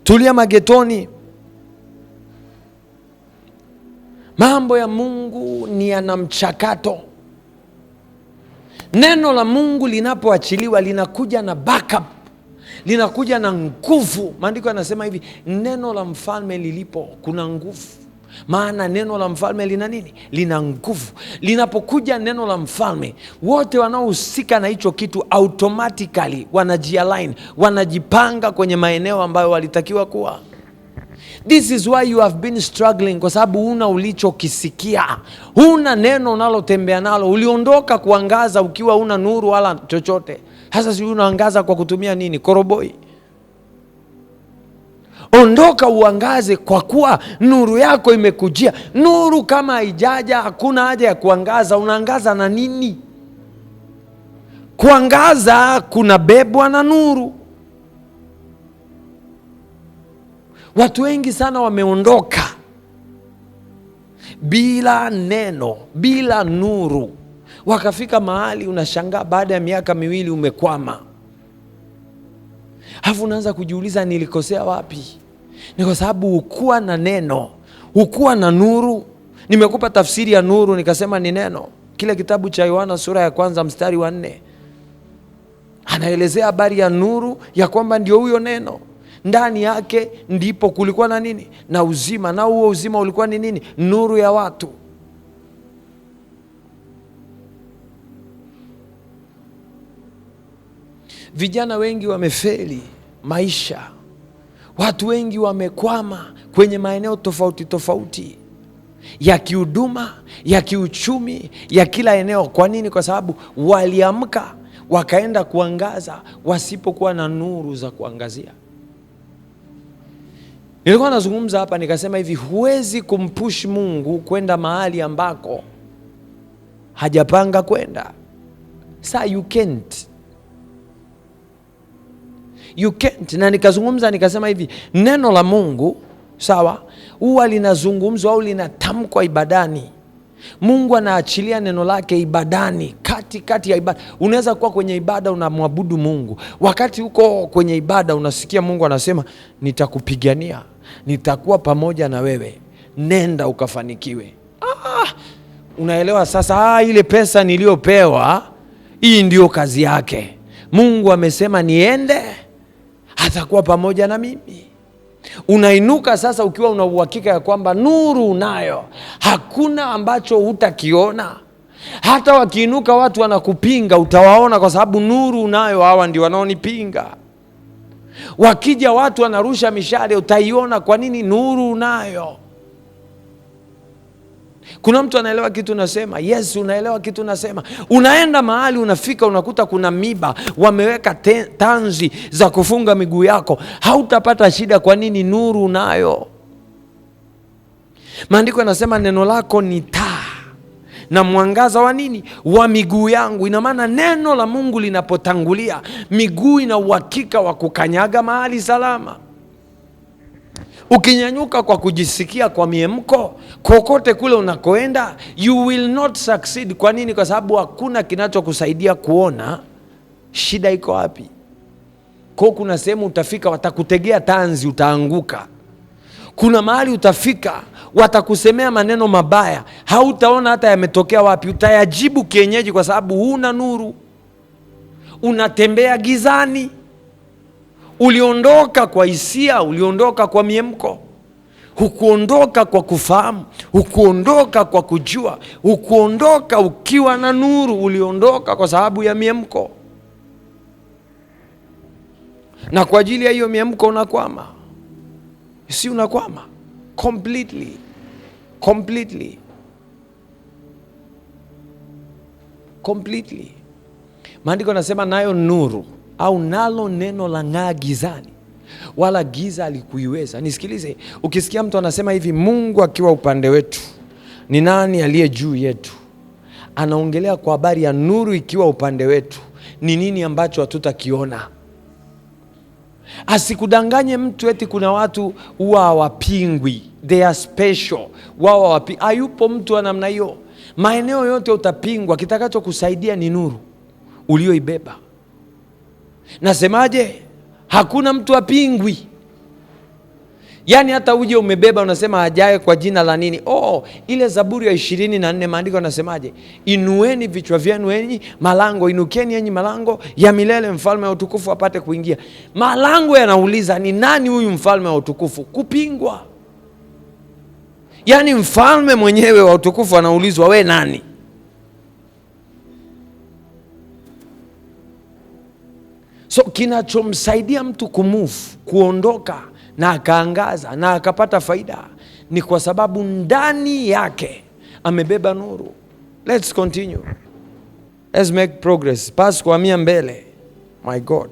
Tulia magetoni. Mambo ya Mungu ni yana mchakato. Neno la Mungu linapoachiliwa linakuja na backup. linakuja na nguvu. Maandiko yanasema hivi, neno la mfalme lilipo kuna nguvu. Maana neno la mfalme lina nini? Lina nguvu. Linapokuja neno la mfalme, wote wanaohusika na hicho kitu automatically wanajialign, wanajipanga kwenye maeneo ambayo walitakiwa kuwa. This is why you have been struggling, kwa sababu huna ulichokisikia. Huna neno unalotembea nalo. Uliondoka kuangaza ukiwa huna nuru wala chochote. Sasa si unaangaza kwa kutumia nini? Koroboi. Ondoka uangaze, kwa kuwa nuru yako imekujia. Nuru kama haijaja, hakuna haja ya kuangaza. Unaangaza na nini? Kuangaza kuna bebwa na nuru. Watu wengi sana wameondoka bila neno, bila nuru. Wakafika mahali unashangaa baada ya miaka 2 umekwama. Alafu unaanza kujiuliza, nilikosea wapi? Ni kwa sababu hukuwa na neno, hukuwa na nuru. Nimekupa tafsiri ya nuru, nikasema ni neno. Kile kitabu cha Yohana sura ya 1 mstari wa 4 anaelezea habari ya nuru, ya kwamba ndio huyo neno. Ndani yake ndipo kulikuwa na nini? Na uzima. Na huo uzima ulikuwa ni nini? Nuru ya watu. Vijana wengi wamefeli maisha. Watu wengi wamekwama kwenye maeneo tofauti tofauti ya kihuduma, ya kiuchumi, ya kila eneo. Kwa nini? Kwa sababu waliamka wakaenda kuangaza wasipokuwa na nuru za kuangazia. Nilikuwa nazungumza hapa nikasema hivi, huwezi kumpush Mungu kwenda mahali ambako hajapanga kwenda. Sa you can't. You can't. Na nikazungumza nikasema hivi, neno la Mungu sawa, huwa linazungumzwa au linatamkwa ibadani. Mungu anaachilia neno lake ibadani, kati ya ibada. Unaweza kuwa kwenye ibada unamwabudu Mungu, wakati uko kwenye ibada unasikia Mungu anasema, nitakupigania, nitakuwa pamoja na wewe, nenda ukafanikiwe. Unaelewa sasa, ile pesa niliyopewa, hii ndio kazi yake. Mungu amesema niende, atakuwa pamoja na mimi. Unainuka sasa ukiwa una uhakika ya kwamba nuru unayo. Hakuna ambacho hutakiona. Hata wakiinuka watu wanakupinga, utawaona kwa sababu nuru unayo. Hawa ndio wanaonipinga. Wakija watu wanarusha mishale, utaiona. Kwa nini? Nuru unayo. Kuna mtu anaelewa kitu nasema? Yes, unaelewa kitu nasema. Unaenda mahali unafika unakuta kuna miba, wameweka tanzi za kufunga miguu yako. Hautapata shida. Kwa nini? Nuru unayo. Maandiko yanasema neno lako ni taa na mwangaza wa nini? Wa miguu yangu. Ina maana neno la Mungu linapotangulia, miguu ina uhakika wa kukanyaga mahali salama. Ukinyanyuka kwa kujisikia kwa miemko, kokote kule unakoenda, you will not succeed. Kwa nini? Kwa sababu hakuna kinachokusaidia kuona shida iko wapi. Kwa kuna sehemu utafika watakutegea tanzi, utaanguka. Kuna mahali utafika watakusemea maneno mabaya, hautaona hata yametokea wapi. Utayajibu kienyeji kwa sababu huna nuru. Unatembea gizani. Uliondoka kwa hisia, uliondoka kwa miemko. Hukuondoka kwa kufahamu, hukuondoka kwa kujua, hukuondoka ukiwa na nuru. Uliondoka kwa sababu ya miemko. Na kwa ajili ya hiyo miemko unakwama. Si unakwama completely. Maandiko nasema nayo nuru au nalo neno la ng'aa gizani, wala giza alikuiweza. Nisikilize, ukisikia mtu anasema hivi, Mungu akiwa upande wetu, ni nani aliye juu yetu? Anaongelea kwa habari ya nuru ikiwa upande wetu, ni nini ambacho hatutakiona. Asikudanganye mtu eti kuna watu huwa hawapingwi, they are special, wao hawapingwi. Hayupo mtu wa namna hiyo. Maeneo yote utapingwa, kitakacho kusaidia ni nuru ulioibeba. Nasemaje? Hakuna mtu apingwi. Yaani hata uje umebeba unasema ajaye kwa jina la nini? Ile Zaburi ya 24 maandiko yanasemaje? Inueni vichwa vyenu enyi malango, inukeni enyi malango ya milele, mfalme wa utukufu apate kuingia. Malango yanauliza ni nani huyu mfalme wa utukufu? Kupingwa. Yaani mfalme mwenyewe wa utukufu anaulizwa, we nani? So kinachomsaidia mtu kumove, kuondoka na akaangaza na akapata faida ni kwa sababu ndani yake amebeba nuru. Let's continue. Let's make progress. Pass kuhamia mbele. My God.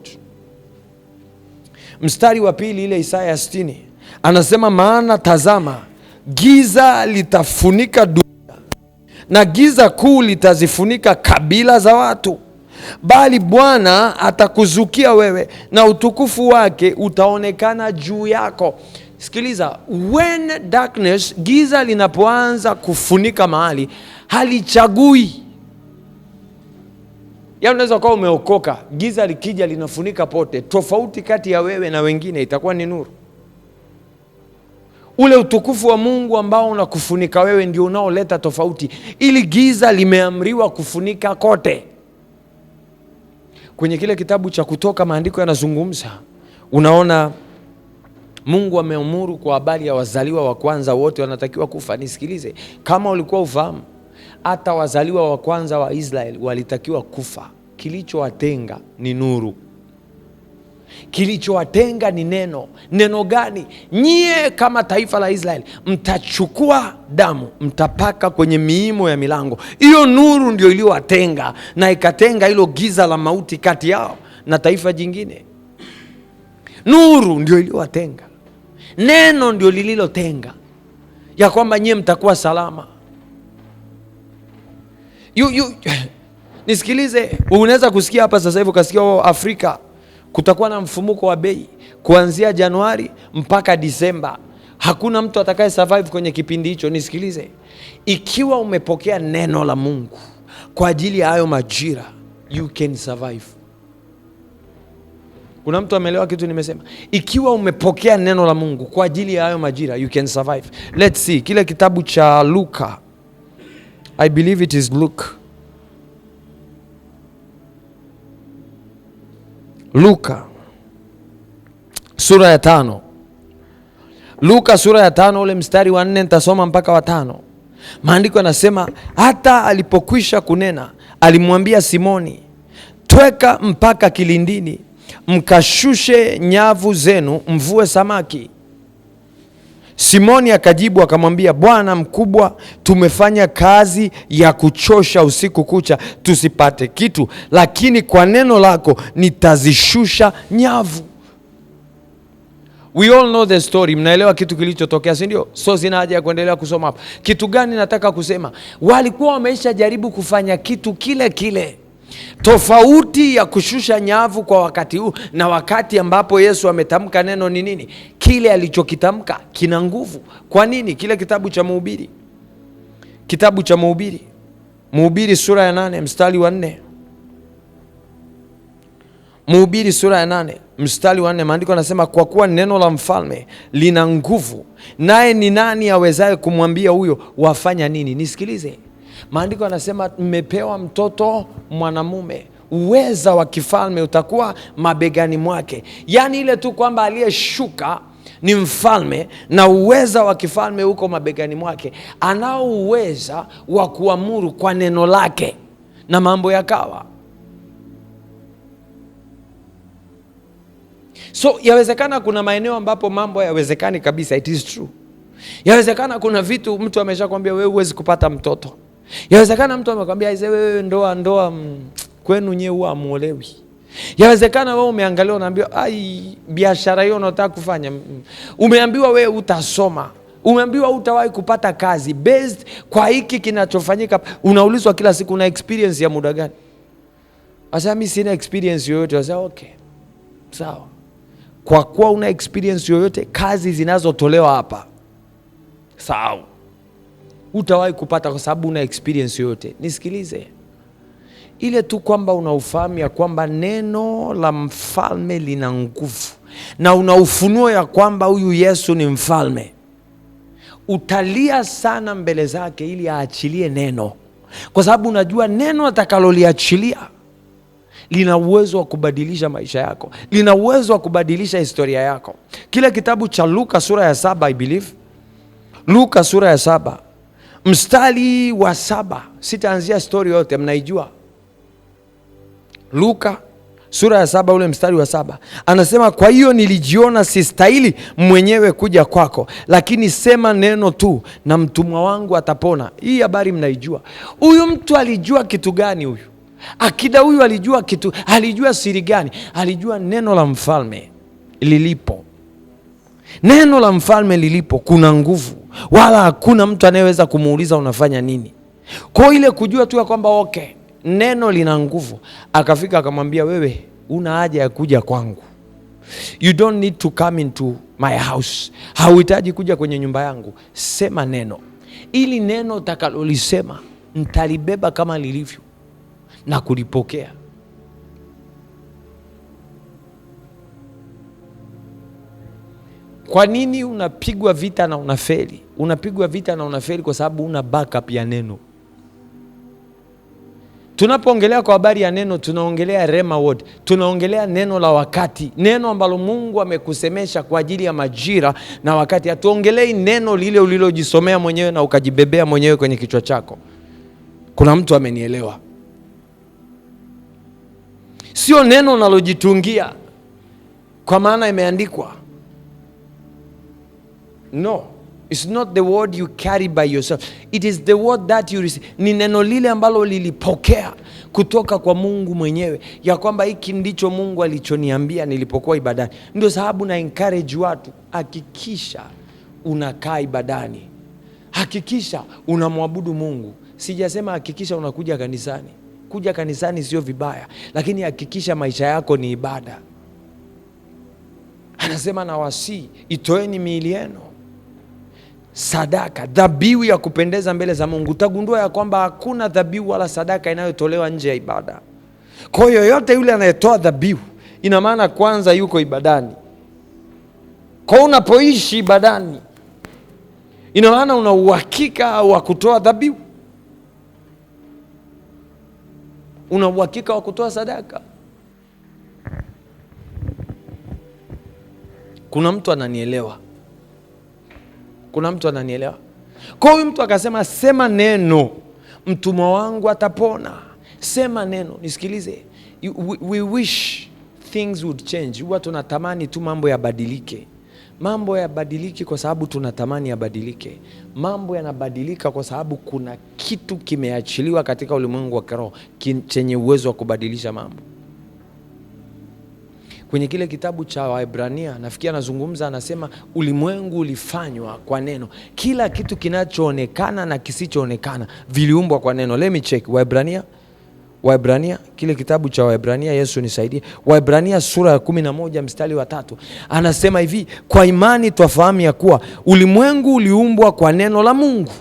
Mstari wa pili, ile Isaya 60 anasema, maana tazama giza litafunika dunia na giza kuu litazifunika kabila za watu, bali Bwana atakuzukia wewe na utukufu wake utaonekana juu yako. Sikiliza, when darkness, giza linapoanza kufunika mahali, halichagui. Yaani unaweza kuwa umeokoka, giza likija linafunika pote. Tofauti kati ya wewe na wengine itakuwa ni nuru. Ule utukufu wa Mungu ambao unakufunika wewe ndio unaoleta tofauti. Ili giza limeamriwa kufunika kote. Kwenye kile kitabu cha Kutoka maandiko yanazungumza, unaona Mungu ameamuru kwa habari ya wazaliwa wa kwanza wote wanatakiwa kufa. Nisikilize, kama ulikuwa ufahamu, hata wazaliwa wa kwanza wa Israeli walitakiwa kufa. Kilichowatenga ni nuru. Kilichowatenga ni neno. Neno gani? Nyie kama taifa la Israeli mtachukua damu mtapaka kwenye miimo ya milango. Hiyo nuru ndio iliyowatenga na ikatenga hilo giza la mauti kati yao na taifa jingine. Nuru ndio iliyowatenga. Neno ndio lililotenga ya kwamba nyie mtakuwa salama. Nisikilize, unaweza kusikia hapa sasa hivi ukasikia Afrika kutakuwa na mfumuko wa bei kuanzia Januari mpaka Disemba. Hakuna mtu atakaye survive kwenye kipindi hicho. Nisikilize, ikiwa umepokea neno la Mungu kwa ajili ya hayo majira, you can survive. Kuna mtu ameelewa kitu nimesema? Ikiwa umepokea neno la Mungu kwa ajili ya hayo majira, you can survive. Let's see, kile kitabu cha Luka, I believe it is Luke. Luka sura ya 5. Luka sura ya 5 ule mstari wa 4 nitasoma mpaka wa 5. Maandiko yanasema, hata alipokwisha kunena alimwambia Simoni, tweka mpaka kilindini mkashushe nyavu zenu mvue samaki. Simoni akajibu akamwambia, Bwana mkubwa, tumefanya kazi ya kuchosha usiku kucha tusipate kitu, lakini kwa neno lako nitazishusha nyavu. We all know the story. Mnaelewa kitu kilichotokea, si ndio? So sina haja ya kuendelea kusoma hapa. Kitu gani nataka kusema? Walikuwa wameisha jaribu kufanya kitu kile kile. Tofauti ya kushusha nyavu kwa wakati huu na wakati ambapo Yesu ametamka neno ni nini? Kile alichokitamka kina nguvu. Kwa nini? Kile kitabu cha Mhubiri. Kitabu cha Mhubiri. Mhubiri sura ya 8 mstari wa 4. Mhubiri sura ya 8 mstari wa 4, maandiko yanasema, kwa kuwa neno la mfalme lina nguvu, naye ni nani awezaye kumwambia huyo wafanya nini? Nisikilize. Maandiko yanasema mmepewa mtoto mwanamume, uweza wa kifalme utakuwa mabegani mwake. Yaani ile tu kwamba aliyeshuka ni mfalme na uweza wa kifalme uko mabegani mwake. Anao uweza wa kuamuru kwa neno lake na mambo yakawa. So yawezekana kuna maeneo ambapo mambo yawezekani kabisa, it is true. Yawezekana kuna vitu mtu ameshakwambia wewe huwezi kupata mtoto. Yawezekana mtu amekwambia wewe ndoa kwenu nyewe huwa hamuolewi. Yawezekana wewe umeangalia unaambiwa biashara hiyo unataka kufanya. Umeambiwa wewe utasoma. Umeambiwa utawahi kupata kazi based kwa hiki kinachofanyika. Unaulizwa kila siku una experience ya muda gani? Asa mimi sina experience yoyote. Asa okay. Sawa. Kwa kuwa una experience yoyote, kazi zinazotolewa hapa sawa, utawahi kupata kwa sababu una experience yoyote. Nisikilize, ile tu kwamba unaufahamu ya kwamba neno la mfalme lina nguvu, na una ufunuo ya kwamba huyu Yesu ni mfalme, utalia sana mbele zake ili aachilie neno, kwa sababu unajua neno atakaloliachilia lina uwezo wa kubadilisha maisha yako, lina uwezo wa kubadilisha historia yako. Kile kitabu cha Luka sura ya 7, I believe Luka sura ya 7 mstari wa 7, sitaanzia story yote, mnaijua. Luka sura ya 7 ule mstari wa 7 anasema, kwa hiyo nilijiona sistahili mwenyewe kuja kwako, lakini sema neno tu na mtumwa wangu atapona. Hii habari mnaijua. Huyu mtu alijua kitu gani huyu? Akida huyu alijua kitu, alijua siri gani? Alijua neno la mfalme lilipo. Neno la mfalme lilipo kuna nguvu, wala hakuna mtu anayeweza kumuuliza unafanya nini. Kwa ile kujua tu ya kwamba okay, neno lina nguvu, akafika akamwambia, wewe una haja ya kuja kwangu. You don't need to come into my house. Hauhitaji kuja kwenye nyumba yangu. Sema neno. Ili neno utakalolisema nitalibeba kama lilivyo na kulipokea. Kwa nini unapigwa vita na unafeli? Unapigwa vita na unafeli kwa sababu una backup ya neno. Tunapoongelea kwa habari ya neno, tunaongelea rema word, tunaongelea neno la wakati, neno ambalo Mungu amekusemesha kwa ajili ya majira na wakati. Hatuongelei neno lile ulilojisomea mwenyewe na ukajibebea mwenyewe kwenye kichwa chako. Kuna mtu amenielewa? Sio neno unalojitungia kwa maana imeandikwa. No, it's not the word you carry by yourself. It is the word that you receive. Ni neno lile ambalo lilipokea kutoka kwa Mungu mwenyewe, ya kwamba hiki ndicho Mungu alichoniambia nilipokuwa ibadani. Ndio sababu na encourage watu, hakikisha unakaa ibadani, hakikisha unamwabudu Mungu. Sijasema hakikisha unakuja kanisani. Kuja kanisani sio vibaya, lakini hakikisha maisha yako ni ibada. Anasema na wasi, itoeni miili yenu sadaka, dhabihu ya kupendeza mbele za Mungu. Utagundua ya kwamba hakuna dhabihu wala sadaka inayotolewa nje ya ibada. Kwa hiyo yote yule anayetoa dhabihu, ina maana kwanza yuko ibadani. Kwa unapoishi ibadani, ina maana una uhakika wa kutoa dhabihu, una uhakika wa kutoa sadaka. Kuna mtu ananielewa? Kuna mtu ananielewa? Kwa hiyo mtu akasema, sema neno, mtumwa wangu atapona. Sema neno. Nisikilize, we wish things would change. Huwa tunatamani tu mambo yabadilike. Mambo yabadiliki kwa sababu tunatamani yabadilike. Mambo yanabadilika kwa sababu kuna kitu kimeachiliwa katika ulimwengu wa kiroho chenye uwezo wa kubadilisha mambo. Kwenye kile kitabu cha Waebrania, nafikia anazungumza, anasema ulimwengu ulifanywa kwa neno. Kila kitu kinachoonekana na kisichoonekana viliumbwa kwa neno. Let me check. Waebrania, kile kitabu cha Waebrania, Yesu nisaidie. Waebrania sura ya 11 mstari wa 3 anasema hivi, kwa imani twafahamu ya kuwa ulimwengu uliumbwa kwa neno la Mungu,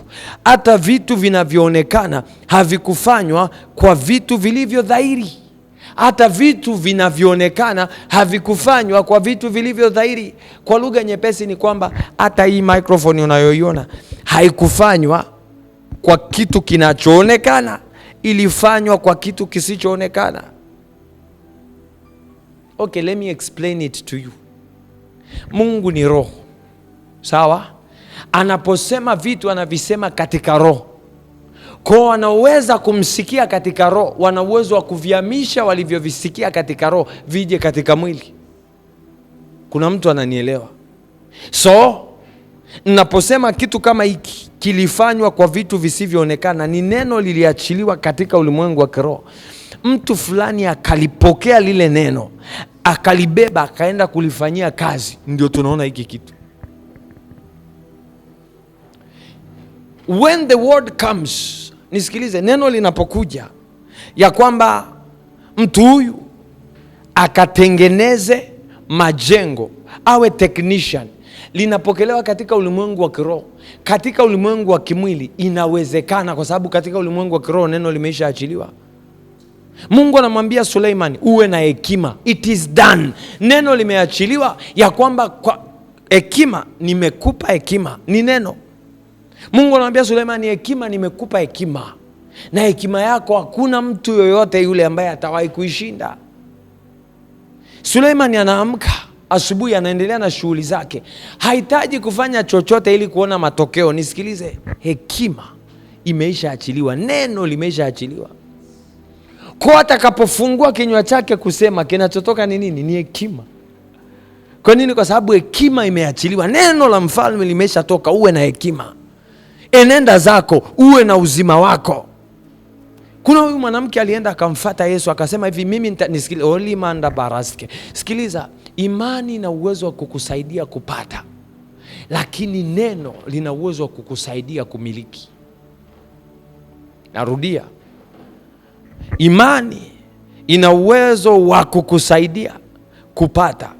hata vitu vinavyoonekana havikufanywa kwa vitu vilivyo dhahiri. Hata vitu vinavyoonekana havikufanywa kwa vitu vilivyo dhahiri. Kwa lugha nyepesi ni kwamba hata hii microphone unayoiona haikufanywa kwa kitu kinachoonekana, ilifanywa kwa kitu kisichoonekana. Okay, let me explain it to you. Mungu ni roho. Sawa? Anaposema vitu anavisema katika roho. Kwa wanaweza kumsikia katika roho, wana uwezo wa kuvihamisha walivyovisikia katika roho vije katika mwili. Kuna mtu ananielewa? So, ninaposema kitu kama hiki kilifanywa kwa vitu visivyoonekana, ni neno liliachiliwa katika ulimwengu wa kiroho. Mtu fulani akalipokea lile neno, akalibeba, akaenda kulifanyia kazi, ndio tunaona hiki kitu. When the word comes, nisikilize, neno linapokuja ya kwamba mtu huyu akatengeneze majengo, awe technician, linapokelewa katika ulimwengu wa kiroho. Katika ulimwengu wa kimwili inawezekana, kwa sababu katika ulimwengu wa kiroho neno limeisha achiliwa. Mungu anamwambia Suleiman, uwe na hekima. It is done. Neno limeachiliwa ya kwamba kwa hekima, nimekupa hekima. Ni neno. Mungu anamwambia Suleiman, hekima nimekupa hekima, na hekima yako hakuna mtu yoyote yule ambaye atawahi kuishinda. Suleiman anaamka asubuhi, anaendelea na shughuli zake. Hahitaji kufanya chochote ili kuona matokeo. Nisikilize, hekima imeisha achiliwa, neno limeisha achiliwa. Kwa atakapofungua kinywa chake kusema, kinachotoka ni nini? Ni hekima. Kwa nini? Kwa sababu hekima imeachiliwa. Neno la mfalme limesha toka. Uwe na hekima, enenda zako, uwe na uzima wako. Kuna huyu mwanamke alienda akamfuata Yesu akasema hivi, mimi nisikilize, olimanda baraske. Sikiliza, imani ina uwezo wa kukusaidia kupata, lakini neno lina uwezo wa kukusaidia kumiliki. Narudia, imani ina uwezo wa kukusaidia kupata,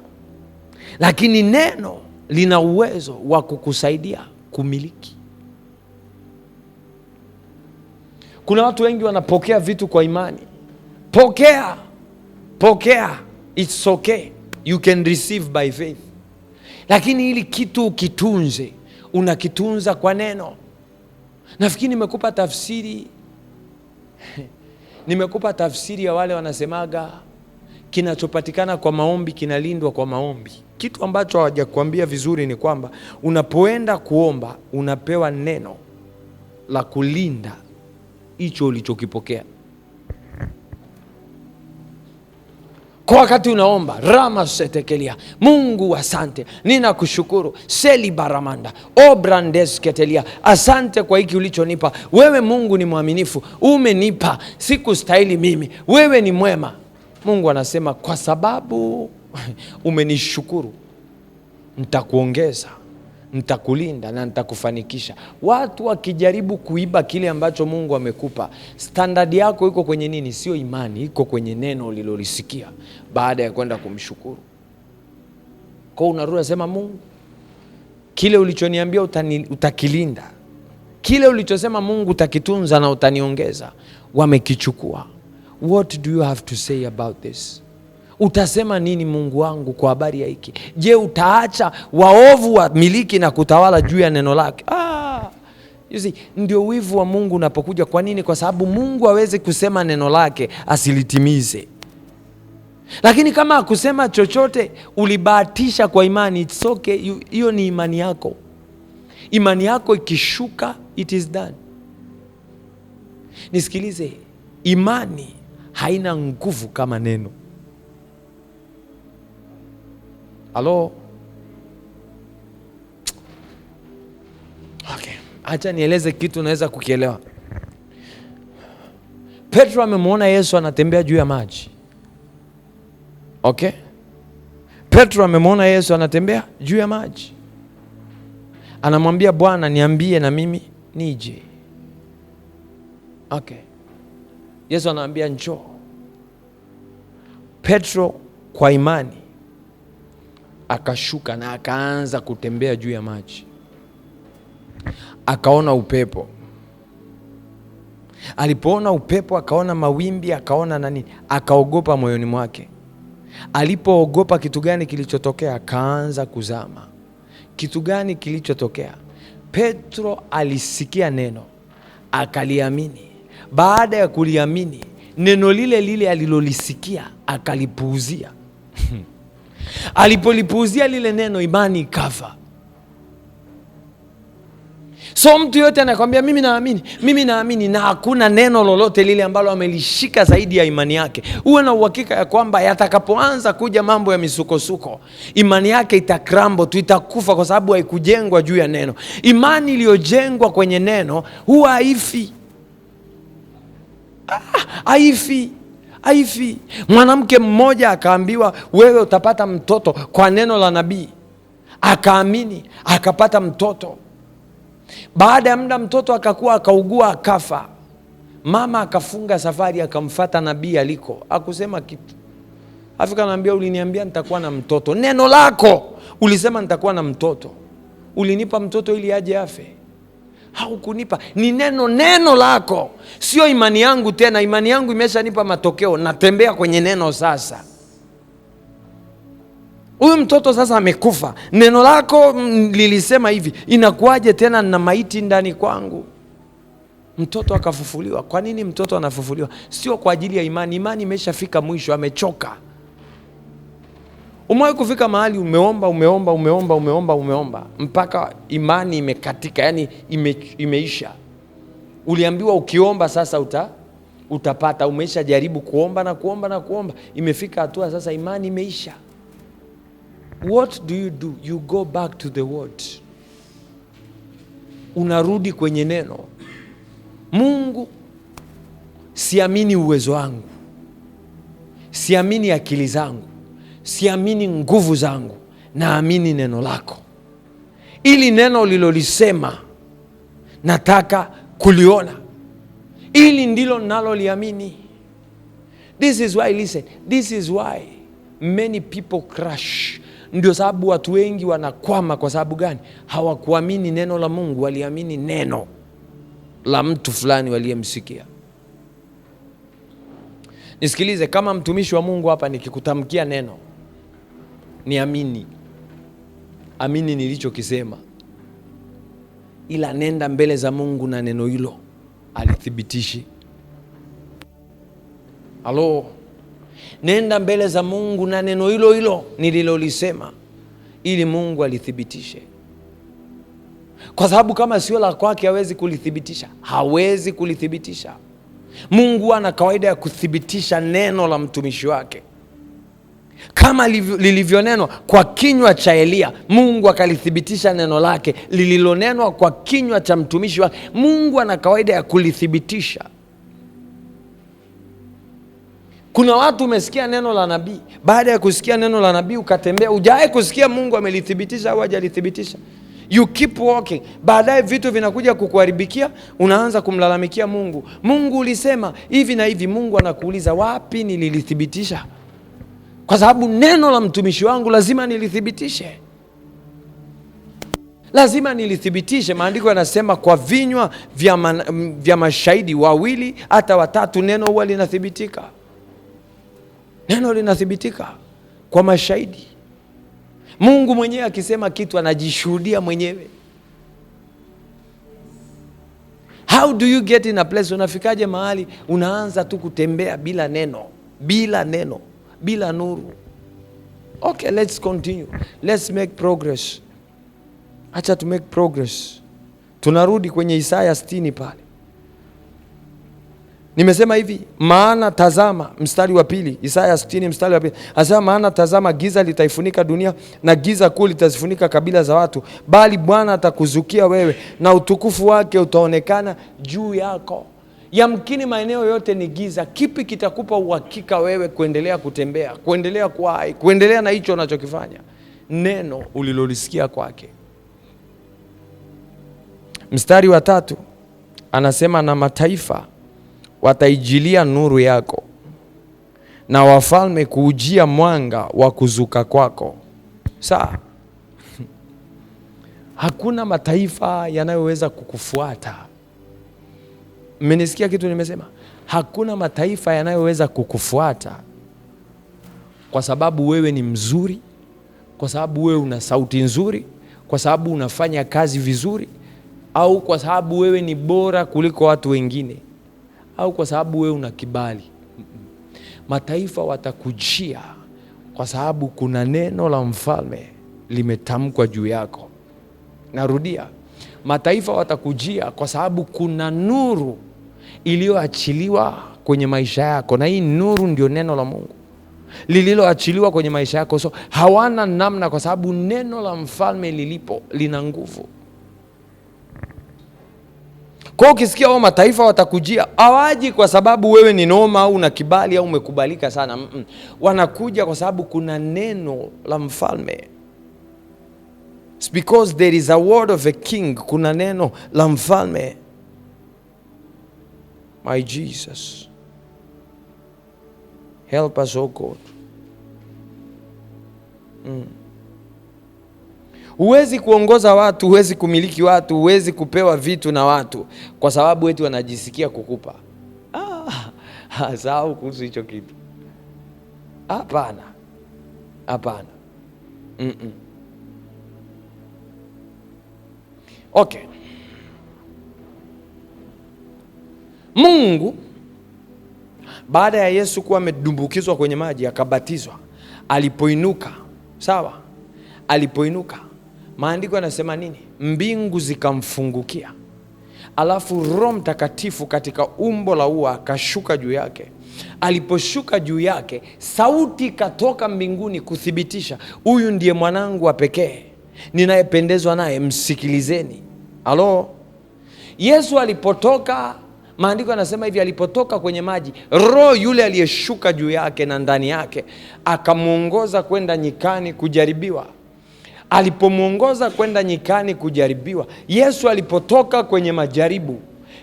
lakini neno lina uwezo wa kukusaidia kumiliki. Kuna watu wengi wanapokea vitu kwa imani. Pokea, it's okay, you can receive by faith. Lakini ili kitu ukitunze, unakitunza kwa neno. Nafikiri nimekupa tafsiri ya wale wanasemaga kinachopatikana kwa maombi kinalindwa kwa maombi. Kitu ambacho hawajakuambia vizuri ni kwamba unapoenda kuomba unapewa neno la kulinda hicho ulichokipokea. Kwa wakati unaomba, rama setekelia, Mungu asante, ninakushukuru, seli baramanda, obrandes ketelia, asante kwa hiki ulichonipa. Wewe Mungu ni mwaminifu, umenipa, sikustahili mimi, wewe ni mwema. Mungu anasema kwa sababu umenishukuru, nitakuongeza, nitakulinda na nitakufanikisha. Watu wakijaribu kuiba kile ambacho Mungu amekupa, standard yako iko kwenye nini? Sio imani, iko kwenye neno ulilolisikia baada ya kwenda kumshukuru. Kwa unarudi sema, Mungu, kile ulichoniambia utakilinda, kile ulichosema Mungu utakitunza na utaniongeza. Wamekichukua. What do you have to say about this? Utasema nini Mungu wangu kwa habari ya hiki? Je, utaacha waovu wa miliki na kutawala juu ya neno lake? You see, ndio wivu wa Mungu unapokuja. Kwa nini? Kwa sababu Mungu hawezi kusema neno lake asilitimize. Lakini kama hakusema chochote, ulibahatisha kwa imani, it's okay. Hiyo ni imani yako. Imani yako ikishuka, it is done. Nisikilize, imani haina nguvu kama neno. Halo? Okay. Acha nieleze kitu naweza kukielewa. Petro amemwona Yesu anatembea juu ya maji. Okay? Petro amemwona Yesu anatembea juu ya maji. Anamwambia, Bwana, niambie na mimi nije. Okay. Yesu anamwambia njoo. Petro kwa imani akashuka na akaanza kutembea juu ya maji. Akaona upepo. Alipoona upepo, akaona mawimbi, akaona nani, akaogopa moyoni mwake. Alipoogopa, kitu gani kilichotokea? Akaanza kuzama. Kitu gani kilichotokea? Petro alisikia neno, akaliamini. Baada ya kuliamini, neno lile lile alilolisikia akalipuuzia. Alipolipuuzia lile neno, imani ikafa. So mtu yote anakwambia mimi naamini na hakuna neno lolote lile ambalo amelishika zaidi ya imani yake, uwe na uhakika ya kwamba yatakapoanza kuja mambo ya misukosuko, imani yake itakrambo tu, itakufa, kwa sababu haikujengwa juu ya neno. Imani iliyojengwa kwenye neno huwa haifi. Haifi. Mwanamke mmoja akaambiwa, wewe utapata mtoto kwa neno la nabii. Akaamini, akapata mtoto. Baada ya muda mtoto akakuwa, akaugua, akafa. Mama akafunga safari, akamfuata nabii aliko. Hakusema kitu. Afika anambia, uliniambia nitakuwa na mtoto. Neno lako ulisema nitakuwa na mtoto. Ulinipa mtoto ili aje afe. Haukunipa, ni neno lako. Sio imani yangu tena, imani yangu imeshanipa matokeo, natembea kwenye neno sasa. Huyu mtoto sasa amekufa, neno lako lilisema hivi, inakuwaje tena na maiti ndani kwangu? Mtoto akafufuliwa. Kwa nini mtoto anafufuliwa? Sio kwa ajili ya imani. Imani imeshafika mwisho, amechoka. Umewahi kufika mahali umeomba mpaka imani imekatika, yani imeisha. Uliambiwa ukiomba sasa utapata, umesha jaribu kuomba na kuomba, imefika hatua sasa imani imeisha. What do? You go back to the word. Unarudi kwenye neno. Mungu, siamini uwezo wangu, siamini akili zangu, siamini nguvu zangu, naamini neno lako. Ili neno ulilolisema nataka kuliona. Ili ndilo naloliamini. This is why, listen, this is why many people crash. Ndio sababu watu wengi wanakwama. Kwa sababu gani? Hawakuamini neno la Mungu, waliamini neno la mtu fulani waliyemsikia. Nisikilize, kama mtumishi wa Mungu hapa nikikutamkia neno, niamini. Amini nilichokisema. Ila nenda mbele za Mungu na neno hilo alithibitishe. Halo. Nenda mbele za Mungu na neno hilo nililolisema ili Mungu alithibitishe. Kwa sababu kama sio la kwake hawezi kulithibitisha. Hawezi kulithibitisha. Mungu ana kawaida ya kuthibitisha neno la mtumishi wake. Kama lilivyonenwa kwa kinywa cha Elia, Mungu akalithibitisha neno lake. Lililonenwa kwa kinywa cha mtumishi wake, Mungu ana kawaida ya kulithibitisha. Kuna watu umesikia neno la nabii, baada ya kusikia neno la nabii ukatembea, hujawahi kusikia Mungu amelithibitisha au hajalithibitisha. You keep walking. Baadaye vitu vinakuja kukuharibikia, unaanza kumlalamikia Mungu. Mungu ulisema hivi na hivi. Mungu anakuuliza, wapi nililithibitisha? Kwa sababu neno la mtumishi wangu lazima nilithibitishe. Lazima nilithibitishe. Maandiko yanasema kwa vinywa vya mashahidi wawili hata watatu neno huwa linathibitika. Neno linathibitika kwa mashahidi. Mungu mwenyewe akisema kitu anajishuhudia mwenyewe. How do you get in a place? Unafikaje mahali unaanza tu kutembea bila neno, bila nuru? Okay, let's continue. Let's make progress. Acha to make progress. Tunarudi kwenye Isaya 60 pale. Nimesema hivi, maana tazama, mstari wa pili, Isaya 60 mstari wa pili. Asema, maana tazama giza litaifunika dunia na giza kuu litazifunika kabila za watu, bali Bwana atakuzukia wewe na utukufu wake utaonekana juu yako. Yamkini maeneo yote ni giza. Kipi kitakupa uhakika wewe kuendelea kutembea, kuendelea kuhai, kuendelea na hicho unachokifanya? Neno ulilolisikia kwake. Mstari wa 3 anasema, na mataifa wataijilia nuru yako na wafalme kuujia mwanga wa kuzuka kwako. Sawa? Hakuna mataifa yanayoweza kukufuata. Mmenisikia kitu nimesema? Hakuna mataifa yanayoweza kukufuata kwa sababu wewe ni mzuri, kwa sababu wewe una sauti nzuri, kwa sababu unafanya kazi vizuri, au kwa sababu wewe ni bora kuliko watu wengine, au kwa sababu wewe una kibali. Mataifa watakujia kwa sababu kuna neno la mfalme limetamkwa juu yako. Narudia, mataifa watakujia kwa sababu kuna nuru iliyoachiliwa kwenye maisha yako, na hii nuru ndio neno la Mungu lililoachiliwa kwenye maisha yako. So hawana namna, kwa sababu neno la mfalme lilipo lina nguvu. Kwa ukisikia wao mataifa watakujia, hawaji kwa sababu wewe ni noma au una kibali au umekubalika sana. Wanakuja kwa sababu kuna neno la mfalme. It's because there is a word of a king. Kuna neno la mfalme. My Jesus, help us, oh God. Huwezi kuongoza watu, huwezi kumiliki watu, huwezi kupewa vitu na watu kwa sababu eti wanajisikia kukupa. Sahau kuhusu hicho kitu. Hapana. Hapana. Okay. Mungu baada ya Yesu kuwa amedumbukizwa kwenye maji akabatizwa, alipoinuka, sawa? Alipoinuka, maandiko yanasema nini? Mbingu zikamfungukia. Alafu Roho Mtakatifu katika umbo la ua akashuka juu yake. Aliposhuka juu yake, sauti katoka mbinguni kuthibitisha, huyu ndiye mwanangu wa pekee ninayependezwa naye, msikilizeni. Halo? Yesu alipotoka, maandiko yanasema hivi, alipotoka kwenye maji, Roho yule aliyeshuka juu yake na ndani yake akamuongoza kwenda nyikani kujaribiwa. Alipomuongoza kwenda nyikani kujaribiwa, Yesu alipotoka kwenye majaribu,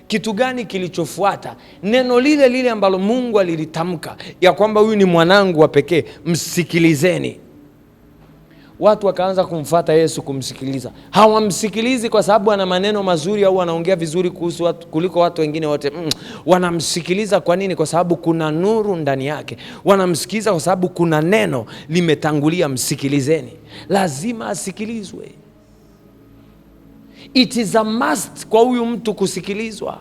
kitu gani kilichofuata? Neno lile lile ambalo Mungu alilitamka ya kwamba huyu ni mwanangu wa pekee, msikilizeni. Watu wakaanza kumfuata Yesu, kumsikiliza. Hawamsikilizi kwa sababu ana maneno mazuri au anaongea vizuri kuhusu watu kuliko watu wengine wote. Wanamsikiliza kwa nini? Kwa sababu kuna nuru ndani yake. Wanamsikiliza kwa sababu kuna neno limetangulia, msikilizeni. Lazima asikilizwe. It is a must kwa huyu mtu kusikilizwa.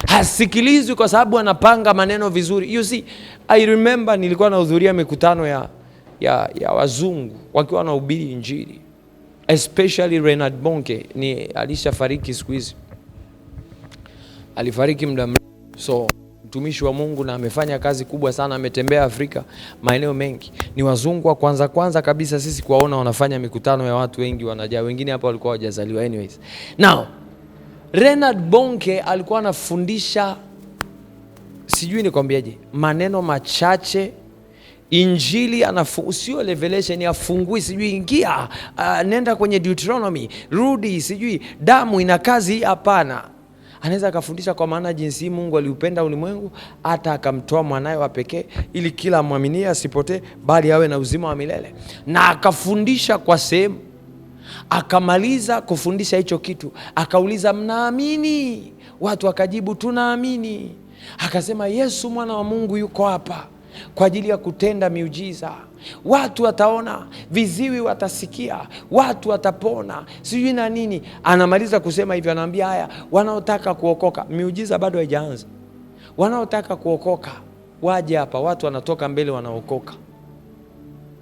Hasikilizwi kwa sababu anapanga maneno vizuri. You see, I remember nilikuwa nahudhuria mikutano ya wazungu wakiwa wanahubiri Injili, especially Reinhard Bonnke. Ni alishafariki siku hizi, alifariki muda mrefu. So mtumishi wa Mungu na amefanya kazi kubwa sana, ametembea Afrika maeneo mengi. Ni wazungu wa kwanza kabisa sisi kuwaona wanafanya mikutano ya watu wengi wanajaa. Wengine hapa walikuwa hawajazaliwa. Anyways, now Reinhard Bonnke alikuwa anafundisha, sijui nikwambiaje, maneno machache. Injili sio revelation, afungui, sijui ingia, nenda kwenye Deuteronomy, rudi, sijui damu ina kazi. Hapana. Anaweza akafundisha kwa maana jinsi Mungu aliupenda ulimwengu hata akamtoa mwanae wa pekee ili kila mwaminie asipotee bali awe na uzima wa milele. Na akafundisha kwa sehemu. Akamaliza kufundisha hicho kitu, akauliza, mnaamini? Watu wakajibu, tunaamini. Akasema, Yesu mwana wa Mungu yuko hapa kwa ajili ya kutenda miujiza. Watu wataona, viziwi watasikia, watu watapona, sijui na nini. Anamaliza kusema hivyo, anaambia, haya, wanaotaka kuokoka, miujiza bado haijaanza, wanaotaka kuokoka waje hapa. Watu wanatoka mbele, wanaokoka.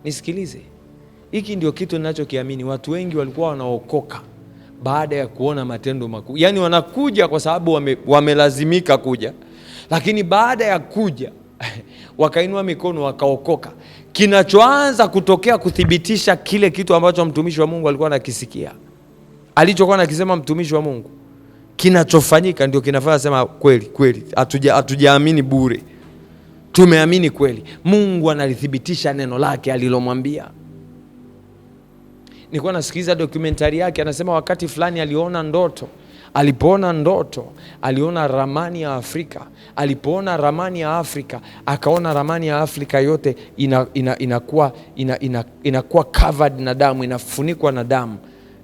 Nisikilize, hiki ndio kitu ninachokiamini. Watu wengi walikuwa wanaokoka baada ya kuona matendo makuu. Yaani wanakuja kwa sababu wamelazimika kuja, lakini baada ya kuja wakainua mikono wakaokoka. Kinachoanza kutokea kuthibitisha kile kitu ambacho mtumishi wa Mungu alikuwa anakisikia, alichokuwa anakisema mtumishi wa Mungu, kinachofanyika ndio kinafanya sema kweli hatujaamini bure, tumeamini kweli. Mungu analithibitisha neno lake alilomwambia. Nilikuwa nasikiliza dokumentari yake, anasema wakati fulani aliona ndoto. Alipoona ndoto, aliona ramani ya Afrika. Alipoona ramani ya Afrika, akaona ramani ya Afrika yote inakuwa covered na damu, inafunikwa na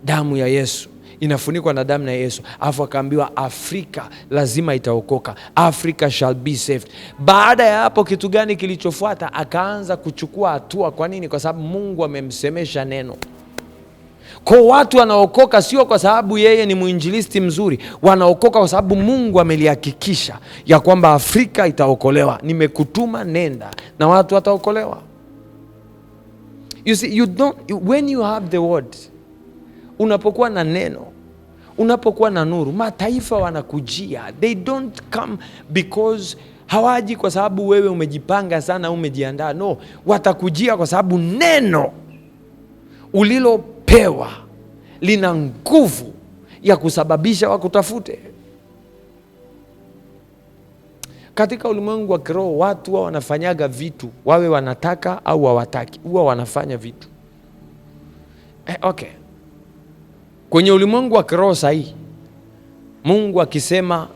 damu ya Yesu, inafunikwa na damu ya Yesu. Alafu akaambiwa Afrika lazima itaokoka, Africa shall be saved. Baada ya hapo kitu gani kilichofuata? Akaanza kuchukua hatua. Kwa nini? Kwa sababu Mungu amemsemesha neno. Kwa watu wanaokoka sio kwa sababu yeye ni mwinjilisti mzuri, wanaokoka kwa sababu Mungu amelihakikisha ya kwamba Afrika itaokolewa. Nimekutuma, nenda na watu wataokolewa. You see, when you have the word, unapokuwa na neno, unapokuwa na nuru, mataifa wanakujia. They don't come because hawaji kwa sababu wewe umejipanga sana, umejiandaa. No, watakujia kwa sababu neno ulilopewa lina nguvu ya kusababisha wakutafute. Katika ulimwengu wa kiroho watu wao wanafanyaga vitu, wawe wanataka au hawataki, huwa wanafanya vitu. Okay. Kwenye ulimwengu wa kiroho sahihi, Mungu akisema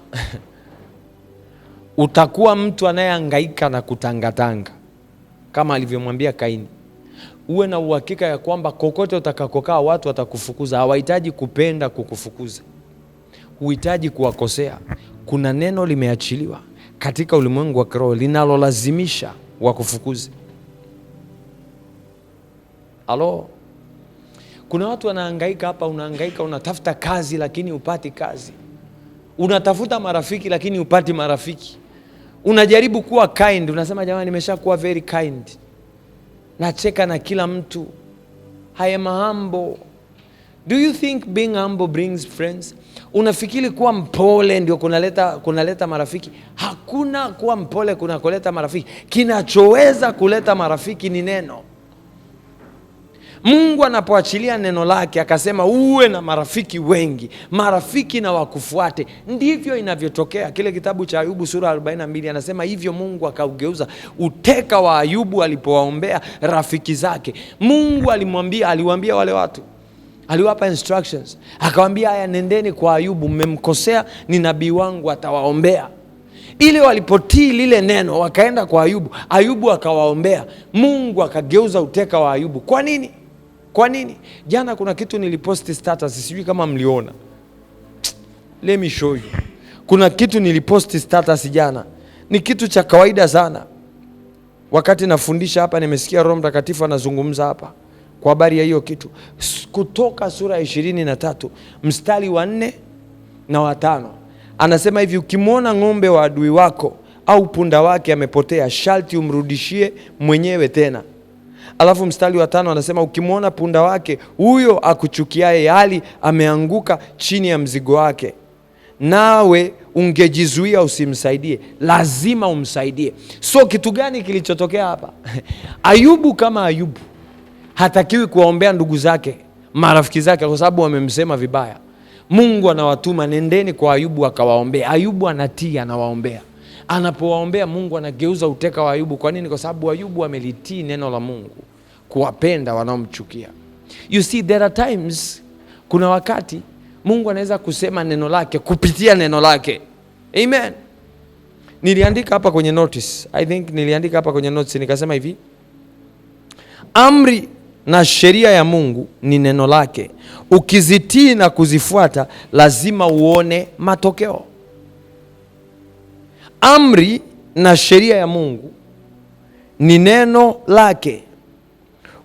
utakuwa mtu anayehangaika na kutangatanga kama alivyomwambia Kaini, Uwe na uhakika ya kwamba kokote utakakokaa watu watakufukuza. Hawahitaji kupenda kukufukuza, huhitaji kuwakosea. Kuna neno limeachiliwa katika ulimwengu wa kiroho linalolazimisha wakufukuze. Alo, kuna watu wanahangaika hapa, unahangaika, unatafuta kazi lakini upati kazi. Unatafuta marafiki lakini upati marafiki. Unajaribu kuwa kind, unasema jamani nimeshakuwa very kind, nacheka na kila mtu, I am humble. Do you think being humble brings friends? Unafikiri kuwa mpole ndio kunaleta marafiki? Hakuna kuwa mpole kunakoleta marafiki. Kinachoweza kuleta marafiki ni neno. Mungu anapoachilia neno lake akasema uwe na marafiki wengi, marafiki na wakufuate, ndivyo inavyotokea. Kile kitabu cha Ayubu sura 42 anasema hivyo Mungu akaugeuza uteka wa Ayubu alipowaombea rafiki zake. Mungu aliwaambia wale watu, aliwapa instructions, akawaambia haya, nendeni kwa Ayubu, mmemkosea, ni nabii wangu atawaombea. Ile walipotii lile neno wakaenda kwa Ayubu, Ayubu akawaombea, Mungu akageuza uteka wa Ayubu. Kwa nini? Kwa nini? Jana kuna kitu niliposti status, sijui kama mliona. Let me show you. Kuna kitu niliposti status jana. Ni kitu cha kawaida sana. Wakati nafundisha hapa nimesikia Roho Mtakatifu anazungumza hapa kwa habari ya hiyo kitu. Kutoka sura 23 mstari wa 4 na wa 5. Anasema hivi, ukimwona ng'ombe wa adui wako au punda wake amepotea, sharti umrudishie mwenyewe tena. Alafu mstari wa 5 anasema ukimwona punda wake huyo akuchukiaye hali ameanguka chini ya mzigo wake, nawe ungejizuia usimsaidie, lazima umsaidie. So kitu gani kilichotokea hapa? Ayubu kama Ayubu hatakiwi kuwaombea ndugu zake, marafiki zake, kwa sababu wamemsema vibaya. Mungu anawatuma, nendeni kwa Ayubu akawaombea. Ayubu anatii, anawaombea. Anapowaombea Mungu anageuza uteka wa Ayubu. Kwa nini? Kwa sababu Ayubu amelitii neno la Mungu kuwapenda wanaomchukia. You see, there are times, kuna wakati Mungu anaweza kusema neno lake kupitia neno lake. Amen. Niliandika hapa kwenye notice, I think niliandika hapa kwenye notice nikasema hivi, amri na sheria ya Mungu ni neno lake. Ukizitii na kuzifuata lazima uone matokeo. Amri na sheria ya Mungu ni neno lake.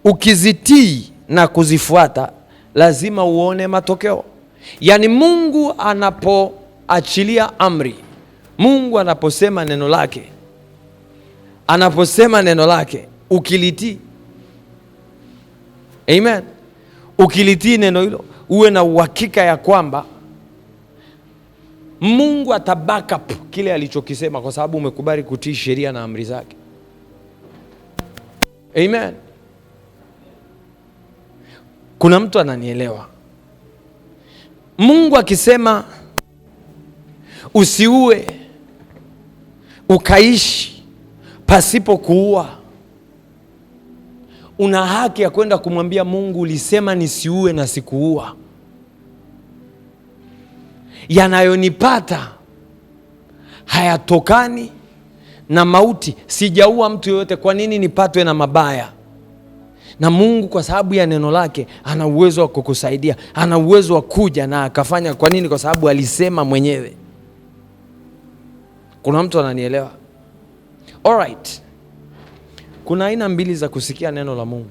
Ukizitii na kuzifuata lazima uone matokeo. Yaani Mungu anapoachilia amri, Mungu anaposema neno lake, ukilitii, amen, ukilitii neno hilo, uwe na uhakika ya kwamba Mungu ataback up kile alichokisema, kwa sababu umekubali kutii sheria na amri zake. Amen. Kuna mtu ananielewa? Mungu akisema usiue, ukaishi pasipo kuua, una haki ya kwenda kumwambia Mungu, ulisema nisiue na sikuua. Yanayonipata hayatokani na mauti. Sijaua mtu yoyote, kwa nini nipatwe na mabaya? Na Mungu kwa sababu ya neno lake ana uwezo wa kukusaidia, ana uwezo wa kuja na akafanya. Kwa nini? Kwa sababu alisema mwenyewe. Kuna mtu ananielewa? Alright. Kuna aina mbili za kusikia neno la Mungu.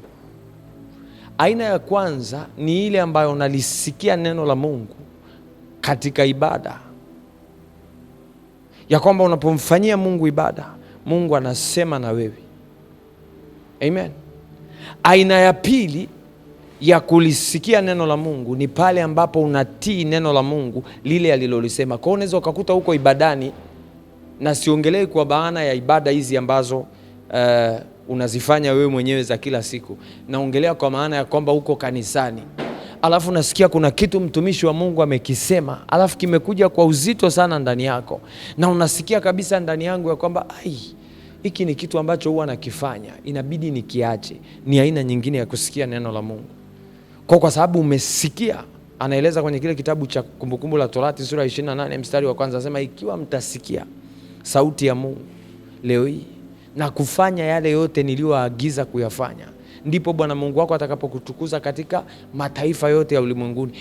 Aina ya kwanza ni ile ambayo unalisikia neno la Mungu katika ibada, ya kwamba unapomfanyia Mungu ibada, Mungu anasema na wewe. Amen. Aina ya pili ya kulisikia neno la Mungu ni pale ambapo unatii neno la Mungu lile alilolisema. Kwa hiyo unaweza ukakuta huko ibadani, na siongelei kwa maana ya ibada hizi ambazo unazifanya wewe mwenyewe za kila siku. Naongelea kwa maana ya kwamba huko kanisani, alafu nasikia kuna kitu mtumishi wa Mungu amekisema, alafu kimekuja kwa uzito sana ndani yako, na unasikia kabisa ndani yangu ya kwamba hiki ni kitu ambacho huwa nakifanya, inabidi nikiache. Ni aina nyingine ya kusikia neno la Mungu. Kwa sababu umesikia. Anaeleza kwenye kile kitabu cha Kumbukumbu la Torati sura 28 mstari wa 1, anasema ikiwa mtasikia sauti ya Mungu leo hii na kufanya yale yote niliyoagiza kuyafanya, ndipo Bwana Mungu wako atakapokutukuza katika mataifa yote ya ulimwenguni.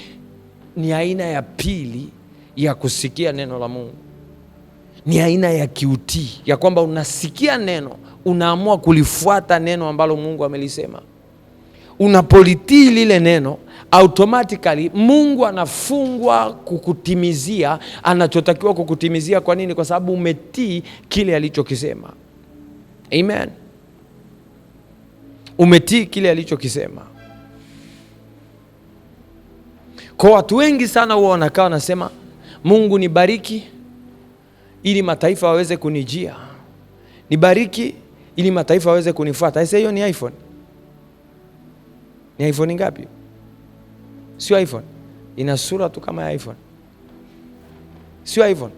Ni aina ya pili ya kusikia neno la Mungu. Ni aina ya kiutii, ya kwamba unasikia neno, unaamua kulifuata neno ambalo Mungu amelisema. Unapolitii lile neno, automatically Mungu anafungwa kukutimizia anachotakiwa kukutimizia. Kwa nini? Kwa sababu umetii kile alichokisema. Amen. Umetii kile alichokisema. Kwa watu wengi sana huwa wanakaa wanasema, Mungu nibariki ili mataifa waweze kunijia. Nibariki ili mataifa waweze kunifuata. Sasa hiyo ni iPhone. Ni iPhone ngapi? Sio iPhone. Ina sura tu kama ya iPhone. Sio iPhone.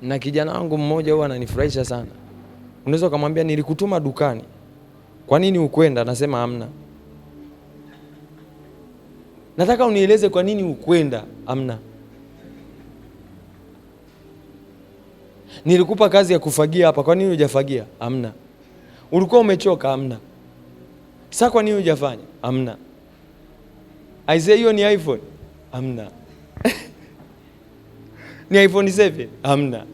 Na kijana wangu mmoja huwa ananifurahisha sana. Unaweza kumwambia nilikutuma dukani, kwa nini ukwenda? Nasema hamna. Nataka unieleze kwa nini ukwenda? Hamna. Nilikupa kazi ya kufagia hapa, kwa nini hujafagia? Hamna. Ulikuwa umechoka? Hamna. Sasa kwa nini hujafanya? Hamna. Aisee, hiyo ni iPhone? Hamna. Ni iPhone 7? Hamna.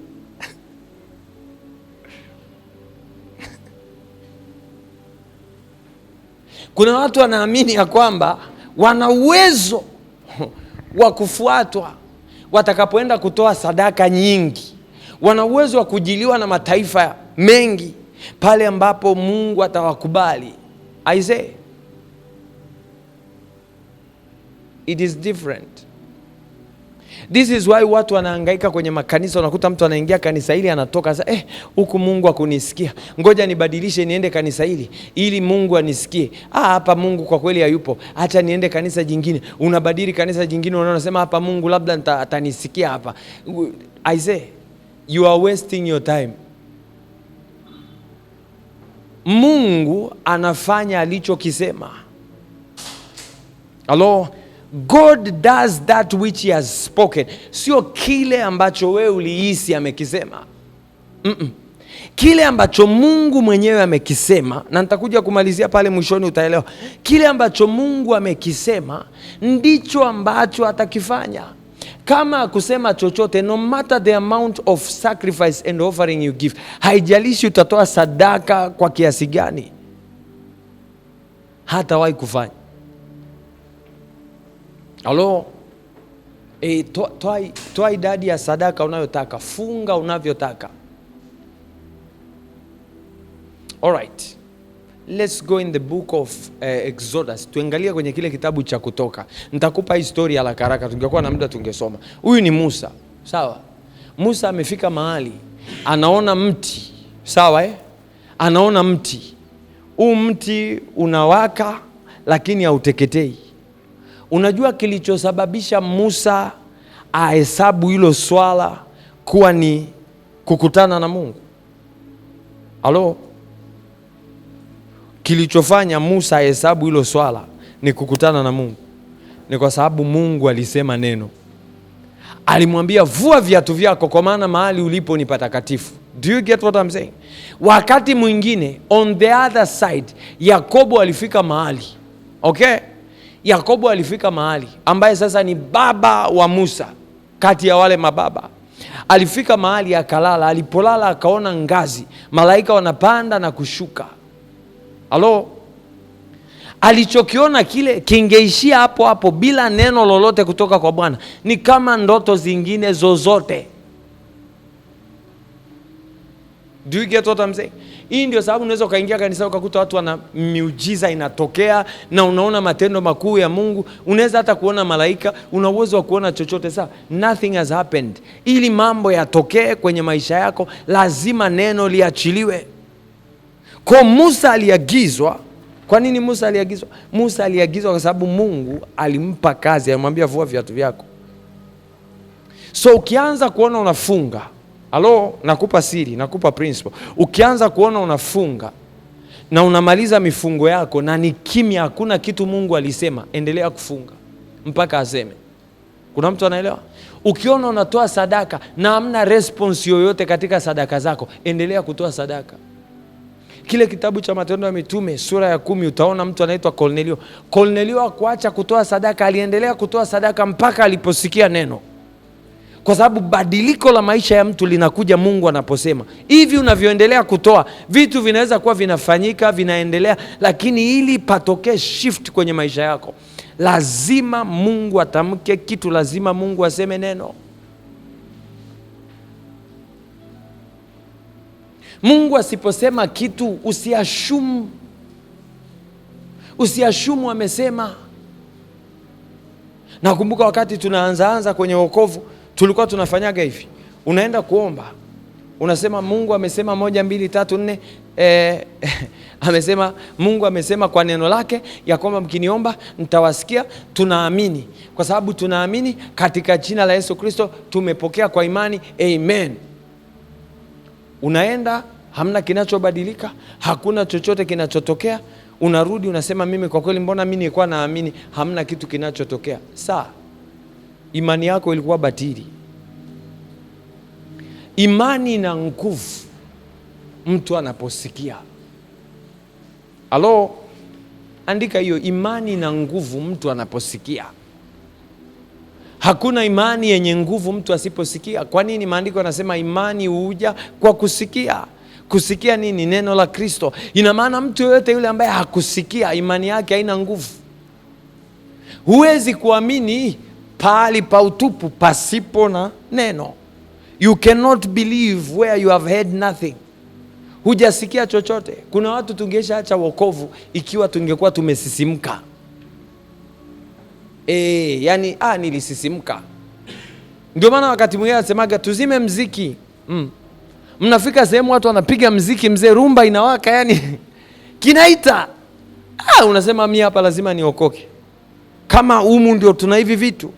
Kuna watu wanaamini ya kwamba wana uwezo wa kufuatwa watakapoenda kutoa sadaka nyingi. Wana uwezo wa kujiliwa na mataifa mengi pale ambapo Mungu atawakubali. Aisee, it is different. This is why watu wanahangaika kwenye makanisa. Unakuta mtu anaingia kanisa hili anatoka sasa, huku Mungu akunisikia, ngoja nibadilishe niende kanisa hili ili Mungu anisikie. Hapa Mungu kwa kweli hayupo, acha niende kanisa jingine. Unabadili kanisa jingine, unasema hapa Mungu labda atanisikia hapa. I say you are wasting your time. Mungu anafanya alichokisema. Hello? God does that which he has spoken. Sio kile ambacho wewe ulihisi amekisema. Kile ambacho Mungu mwenyewe amekisema, na nitakuja kumalizia pale mwishoni utaelewa. Kile ambacho Mungu amekisema ndicho ambacho atakifanya. Kama kusema chochote, no matter the amount of sacrifice and offering you give, haijalishi utatoa sadaka kwa kiasi gani, hatawahi kufanya. Halo, toa idadi ya sadaka unayotaka, funga unavyotaka. All right. Let's go in the book of Exodus. Tuangalie kwenye kile kitabu cha Kutoka. Nitakupa historia haraka haraka, tungekuwa na muda tungesoma. Huyu ni Musa. Sawa? Musa amefika mahali anaona mti. Sawa Anaona mti. Huu mti unawaka lakini hauteketei. Unajua kilichosababisha Musa ahesabu hilo swala kuwa ni kukutana na Mungu? Halo? Kilichofanya Musa ahesabu hilo swala ni kukutana na Mungu ni kwa sababu Mungu alisema neno. Alimwambia vua viatu vyako kwa maana mahali ulipo ni patakatifu. Do you get what I'm saying? Wakati mwingine on the other side, Yakobo alifika mahali. Okay? Yakobo alifika mahali ambaye sasa ni baba wa Musa kati ya wale mababa. Alifika mahali akalala, alipolala akaona ngazi, malaika wanapanda na kushuka. Halo? Alichokiona kile kingeishia hapo hapo bila neno lolote kutoka kwa Bwana. Ni kama ndoto zingine zozote. Do you get what I'm saying? Hii ndio sababu unaweza ukaingia kanisa ukakuta watu wana miujiza inatokea na unaona matendo makuu ya Mungu. Unaweza hata kuona malaika, una uwezo wa kuona chochote. Sasa nothing has happened. Ili mambo yatokee kwenye maisha yako, lazima neno liachiliwe. Kwa Musa aliagizwa. Kwa nini Musa aliagizwa? Musa aliagizwa kwa sababu Mungu alimpa kazi, alimwambia vua viatu vyako. So ukianza kuona unafunga, halo, nakupa siri, nakupa principle. Ukianza kuona unafunga na unamaliza mifungo yako na ni kimya, hakuna kitu Mungu alisema, endelea kufunga mpaka aseme. Kuna mtu anaelewa? Ukiona unatoa sadaka na hamna response yoyote katika sadaka zako, endelea kutoa sadaka. Kile kitabu cha Matendo ya Mitume sura ya 10 utaona mtu anaitwa Kornelio. Kornelio hakuacha kutoa sadaka, aliendelea kutoa sadaka mpaka aliposikia neno. Kwa sababu badiliko la maisha ya mtu linakuja Mungu anaposema. Hivi unavyoendelea kutoa, vitu vinaweza kuwa vinafanyika, vinaendelea, lakini ili patokee shift kwenye maisha yako, lazima Mungu atamke kitu, lazima Mungu aseme neno. Mungu asiposema kitu usiashumu amesema. Nakumbuka wakati tunaanza kwenye wokovu, tulikuwa tunafanyaga hivi. Unaenda kuomba, unasema Mungu amesema 1 2 3 4, amesema Mungu amesema kwa neno lake ya kwamba mkiniomba nitawasikia. Tunaamini. Kwa sababu tunaamini katika jina la Yesu Kristo tumepokea kwa imani. Amen. Unaenda, hamna kinachobadilika, hakuna chochote kinachotokea. Unarudi unasema mimi kwa kweli mbona mimi nilikuwa naamini, hamna kitu kinachotokea. Imani yako ilikuwa batili. Imani na nguvu mtu anaposikia. Halo, andika hiyo, imani na nguvu mtu anaposikia. Hakuna imani yenye nguvu mtu asiposikia. Kwa nini? Maandiko yanasema imani huja kwa kusikia. Kusikia nini? Neno la Kristo. Ina maana mtu yoyote yule ambaye hakusikia, imani yake haina nguvu. Huwezi kuamini pahali pa utupu pasipo na neno. You cannot believe where you have heard nothing. Hujasikia chochote. Kuna watu tungeacha wokovu ikiwa tungekuwa tumesisimka. Yani nilisisimka. Ndio maana wakati mwingine anasemaga tuzime mziki. Mnafika sehemu watu wanapiga mziki, mzee, rumba inawaka, yani kinaita. Unasema mimi hapa lazima niokoke. Kama humu ndio tuna hivi vitu,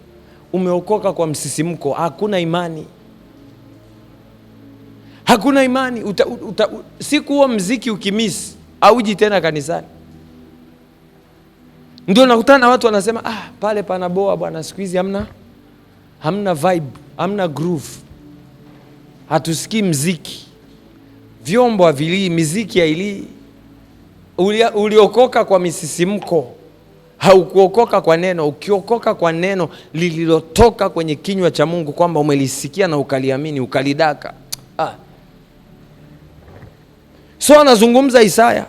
umeokoka kwa msisimko. Hakuna imani. Hakuna imani. Siku huo mziki ukimiss, auji tena kanisani. Ndio nakutana na watu wanasema pale panaboa bwana, siku hizi hamna vibe, hamna groove. Hatusikii mziki. Vyombo havilii, miziki hailii. Uliokoka kwa misisimko. Haukuokoka kwa neno. Ukiokoka kwa neno lililotoka kwenye kinywa cha Mungu, kwamba umelisikia na ukaliamini, ukalidaka. So anazungumza Isaya.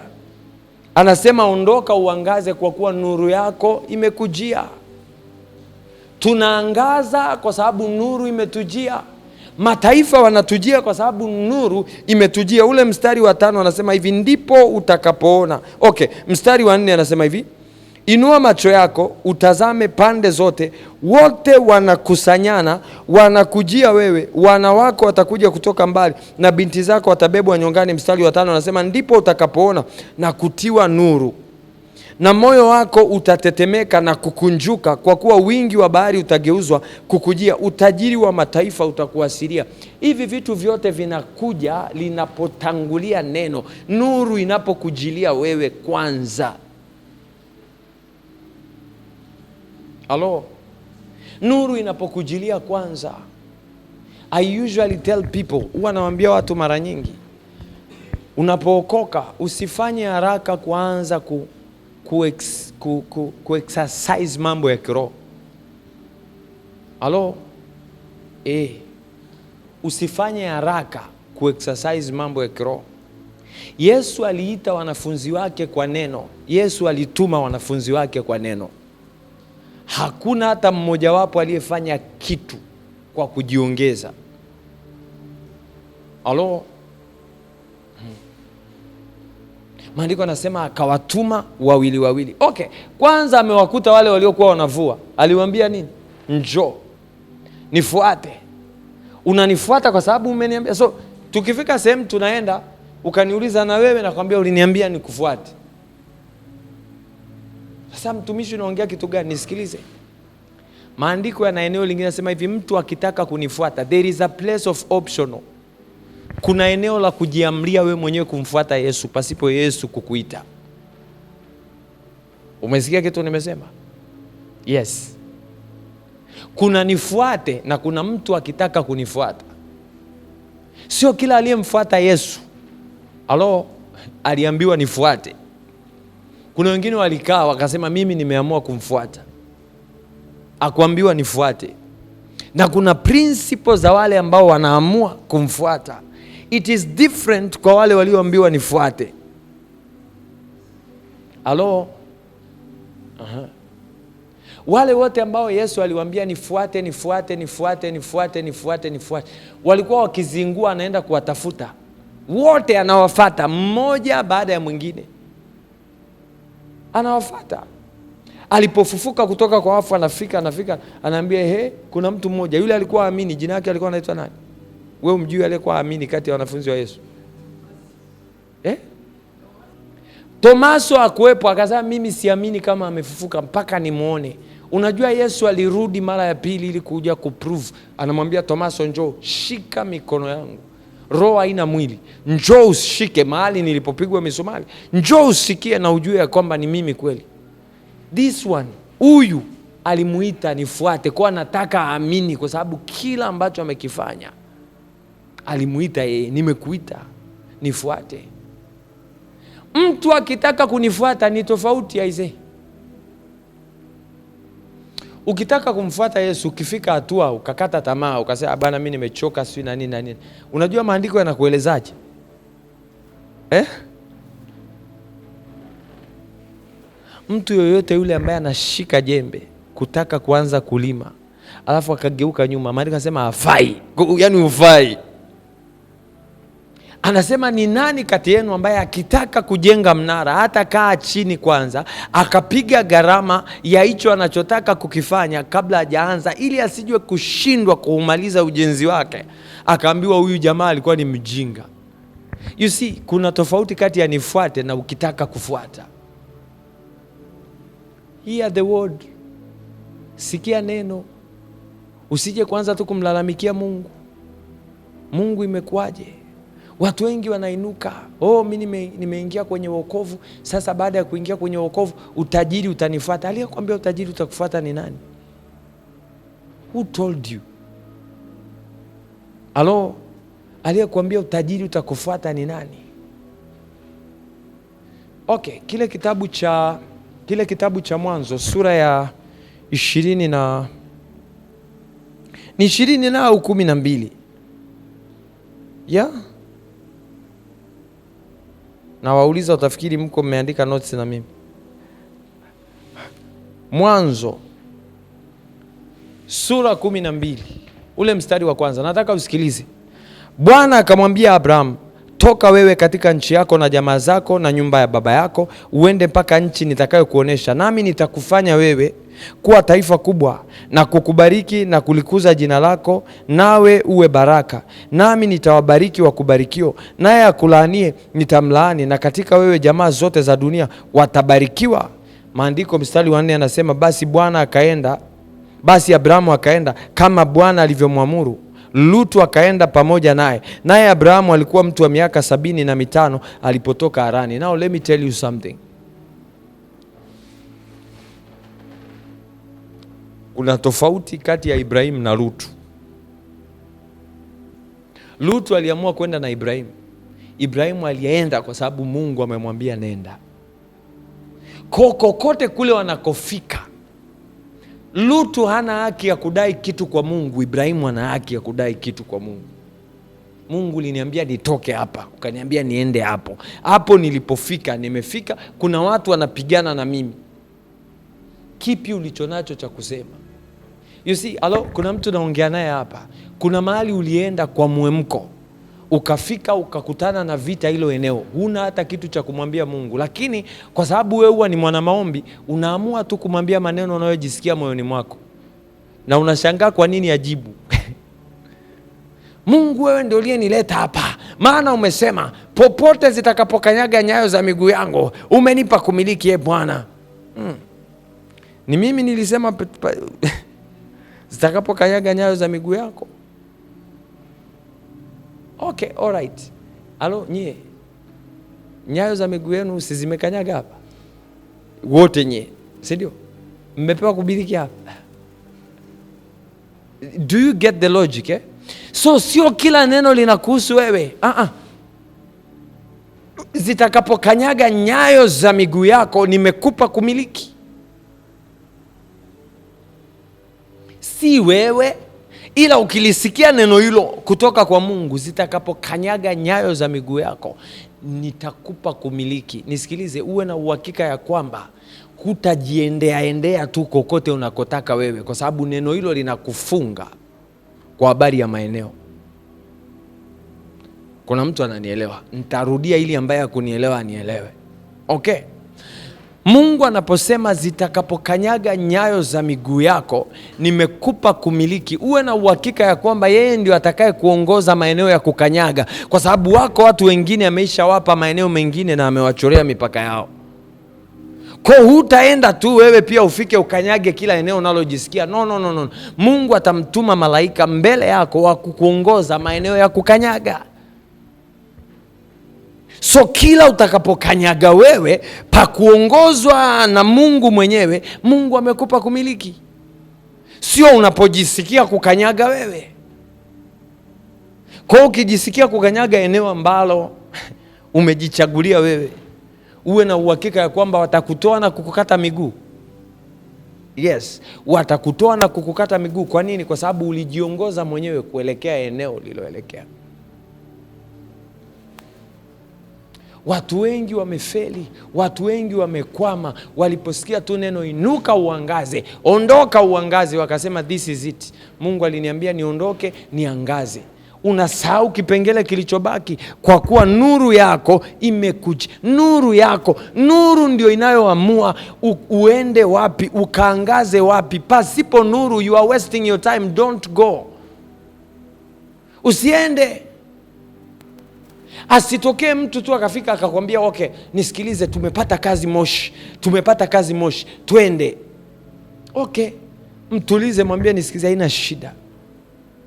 Anasema ondoka uangaze kwa kuwa nuru yako imekujia. Tunaangaza kwa sababu nuru imetujia. Mataifa wanatujia kwa sababu nuru imetujia. Ule mstari wa 5 anasema hivi, ndipo utakapoona. Mstari wa 4 anasema hivi, inua macho yako utazame pande zote, wote wanakusanyana, wanakujia wewe. Wana wako watakuja kutoka mbali, na binti zako watabebwa nyongani. Mstari wa 5 anasema ndipo utakapoona na kutiwa nuru, na moyo wako utatetemeka na kukunjuka, kwa kuwa wingi wa bahari utageuzwa kukujia, utajiri wa mataifa utakuasiria. Hivi vitu vyote vinakuja linapotangulia neno. Nuru inapokujilia wewe kwanza. Halo, nuru inapokujilia kwanza. I usually tell people, huwa nawaambia watu mara nyingi, unapookoka usifanye haraka kuanza exercise mambo ya kiroho. Halo, usifanye haraka exercise mambo ya kiroho. Yesu aliita wanafunzi wake kwa neno. Yesu alituma wanafunzi wake kwa neno. Hakuna hata mmoja wapo aliyefanya kitu kwa kujiongeza. Halo. Maandiko yanasema akawatuma wawili wawili. Kwanza amewakuta wale waliokuwa wanavua. Aliwaambia nini? Njoo, nifuate. Unanifuata kwa sababu umeniambia. So tukifika sehemu tunaenda, ukaniuliza na wewe, nakwambia uliniambia nikufuate. Sasa mtumishi unaongea kitu gani? Nisikilize. Maandiko yana eneo lingine nasema hivi, mtu akitaka kunifuata, there is a place of optional. Kuna eneo la kujiamlia wewe mwenyewe kumfuata Yesu pasipo Yesu kukuita. Umesikia kitu nimesema? Yes. Kuna nifuate na kuna mtu akitaka kunifuata. Sio kila aliyemfuata Yesu. Halo. aliambiwa nifuate. Kuna wengine walikaa wakasema mimi nimeamua kumfuata. Akuambiwa nifuate. Na kuna principles za wale ambao wanaamua kumfuata. It is different kwa wale walioambiwa nifuate. Halo? Wale wote ambao Yesu aliwaambia nifuate, walikuwa wakizingua, anaenda kuwatafuta. Wote anawafuata, mmoja baada ya mwingine anawafuata. Alipofufuka kutoka kwa wafu, anafika anaambia kuna mtu mmoja, yule alikuwa amini, jina lake alikuwa anaitwa nani? Wewe umjui aliyekuwa amini kati ya wanafunzi wa Yesu? Tomaso akuwepo, akasema mimi siamini kama amefufuka mpaka nimuone. Unajua Yesu alirudi mara ya pili ili kuja kuprove. Anamwambia Tomaso, njoo shika mikono yangu, roho haina mwili, njoo ushike mahali nilipopigwa misumari, njoo usikie na ujue ya kwamba ni mimi kweli. This one, huyu alimuita nifuate, kwa nataka aamini, kwa sababu kila ambacho amekifanya alimuita yeye, nimekuita nifuate. Mtu akitaka kunifuata ni tofauti aise. Ukitaka kumfuata Yesu, ukifika hatua ukakata tamaa, ukasema bwana mimi nimechoka sio na nini. Unajua maandiko yanakuelezaje? Mtu yoyote yule ambaye anashika jembe kutaka kuanza kulima, alafu akageuka nyuma, maandiko yanasema hafai. Yaani hufai. Anasema ni nani kati yenu ambaye akitaka kujenga mnara hata kaa chini kwanza akapiga gharama ya hicho anachotaka kukifanya kabla hajaanza, ili asijue kushindwa kuumaliza ujenzi wake, akaambiwa huyu jamaa alikuwa ni mjinga. You see, kuna tofauti kati ya nifuate na ukitaka kufuata. Hear the word. Sikia neno. Usije kwanza tu kumlalamikia Mungu. Mungu imekuaje? Watu wengi wanainuka, mimi nimeingia kwenye wokovu, sasa baada ya kuingia kwenye wokovu utajiri utanifuata. Aliyekwambia utajiri utakufuata ni nani? Who told you? Halo? Aliyekwambia utajiri utakufuata ni nani? Okay, kile kitabu cha Mwanzo sura ya 20 na 12. Na wauliza utafikiri mko mmeandika notes na mimi. Mwanzo sura 12 ule mstari wa kwanza, nataka usikilize. Bwana akamwambia Abraham, toka wewe katika nchi yako na jamaa zako na nyumba ya baba yako, uende mpaka nchi nitakayokuonesha, nami nitakufanya wewe kuwa taifa kubwa na kukubariki na kulikuza jina lako, nawe uwe baraka. Nami nitawabariki wakubarikio, naye akulaanie nitamlaani, na katika wewe jamaa zote za dunia watabarikiwa. Maandiko mstari wa 4 anasema basi Abrahamu akaenda kama Bwana alivyomwamuru. Lutu akaenda pamoja naye Abrahamu alikuwa mtu wa miaka 75 alipotoka Harani. Now let me tell you something. Kuna tofauti kati ya Ibrahim na Lutu. Lutu aliamua kwenda na Ibrahim. Ibrahim alienda kwa sababu Mungu amemwambia nenda. Kokote kule wanakofika, Lutu hana haki ya kudai kitu kwa Mungu, Ibrahimu ana haki ya kudai kitu kwa Mungu. Mungu uliniambia nitoke hapa, ukaniambia niende hapo. Hapo nilipofika, nimefika, kuna watu wanapigana na mimi. Kipi ulichonacho cha kusema? You see, kuna mtu naongea naye hapa. Kuna mahali ulienda kwa muemko, ukafika ukakutana na vita hilo eneo, huna hata kitu cha kumwambia Mungu, lakini kwa sababu wewe huwa ni mwana maombi, unaamua tu kumwambia maneno unayojisikia moyoni mwako, na unashangaa kwa nini ajibu. Mungu, wewe ndio uliyenileta hapa, maana umesema popote zitakapokanyaga nyayo za miguu yangu umenipa kumiliki, Bwana. Ni mimi nilisema zitakapokanyaga nyayo za miguu yako? Okay, all right. Nyie nyayo za miguu yenu usizimekanyaga hapa wote nyie, si ndio? Mmepewa kubiliki hapa. Do you get the logic? So sio kila neno linakuhusu wewe. zitakapokanyaga nyayo za miguu yako, nimekupa kumiliki. Si wewe, ila ukilisikia neno hilo kutoka kwa Mungu, zitakapokanyaga nyayo za miguu yako, nitakupa kumiliki. Nisikilize, uwe na uhakika ya kwamba hutajiendea tu kokote unakotaka wewe, kwa sababu neno hilo linakufunga kwa habari ya maeneo. Kuna mtu ananielewa? Nitarudia ili ambaye hakunielewa anielewe. Okay. Mungu anaposema zitakapokanyaga nyayo za miguu yako, nimekupa kumiliki, uwe na uhakika ya kwamba yeye ndio atakaye kuongoza maeneo ya kukanyaga, kwa sababu wako watu wengine ameishawapa maeneo mengine na amewachorea mipaka yao. Kwa hutaenda tu wewe pia ufike ukanyage kila eneo unalojisikia. No. Mungu atamtuma malaika mbele yako wa kukuongoza maeneo ya kukanyaga. So kila utakapokanyaga wewe pa kuongozwa na Mungu mwenyewe, Mungu amekupa kumiliki. Sio unapojisikia kukanyaga wewe. Kwa ukijisikia kukanyaga eneo ambalo umejichagulia wewe, uwe na uhakika ya kwamba watakutoa na kukukata miguu. Yes, watakutoa na kukukata miguu. Kwa nini? Kwa sababu ulijiongoza mwenyewe kuelekea eneo liloelekea. Watu wengi wamefeli, watu wengi wamekwama waliposikia tu neno inuka uangaze, ondoka uangaze, wakasema this is it. Mungu aliniambia niondoke niangaze. Unasahau kipengele kilichobaki, kwa kuwa nuru yako imekuja. Nuru ndio inayoamua uende wapi, ukaangaze wapi. Pasipo nuru you are wasting your time. Don't go. Usiende. Asitokee mtu tu akafika akakwambia okay, nisikilize, tumepata kazi Moshi, twende. Okay, mtulize, mwambie nisikilize, haina shida.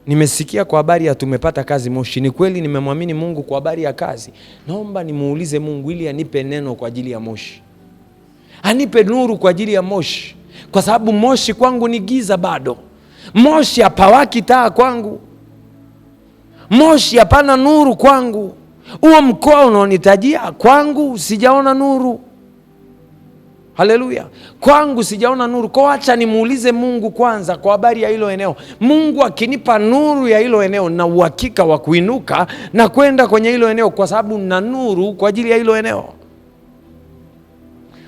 Nimesikia kwa habari ya tumepata kazi Moshi. Ni kweli nimemwamini Mungu kwa habari ya kazi. Naomba nimuulize Mungu ili anipe neno kwa ajili ya Moshi. Anipe nuru kwa ajili ya Moshi. Kwa sababu Moshi kwangu ni giza bado. Moshi hapawaki taa kwangu. Moshi hapana nuru kwangu. Huo mkoa unaonitajia kwangu sijaona nuru. Haleluya. Kwangu sijaona nuru. Kwa acha nimuulize Mungu kwanza kwa habari ya hilo eneo. Mungu akinipa nuru ya hilo eneo na uhakika wa kuinuka na kwenda kwenye hilo eneo, kwa sababu na nuru kwa ajili ya hilo eneo.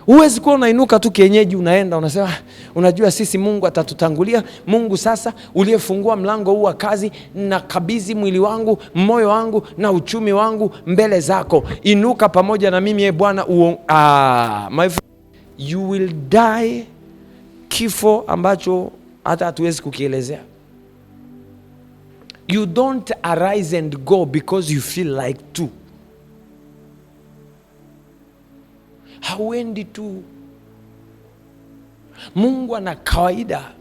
Huwezi kuwa unainuka tu kienyeji unaenda unasema unajua sisi Mungu atatutangulia. Mungu sasa uliyefungua mlango huu wa kazi, na kabidhi mwili wangu, moyo wangu na uchumi wangu mbele zako. Inuka pamoja na mimi Bwana. You will die kifo ambacho hata hatuwezi kukielezea. You don't arise and go because you feel like to. Hauendi tu. Mungu ana kawaida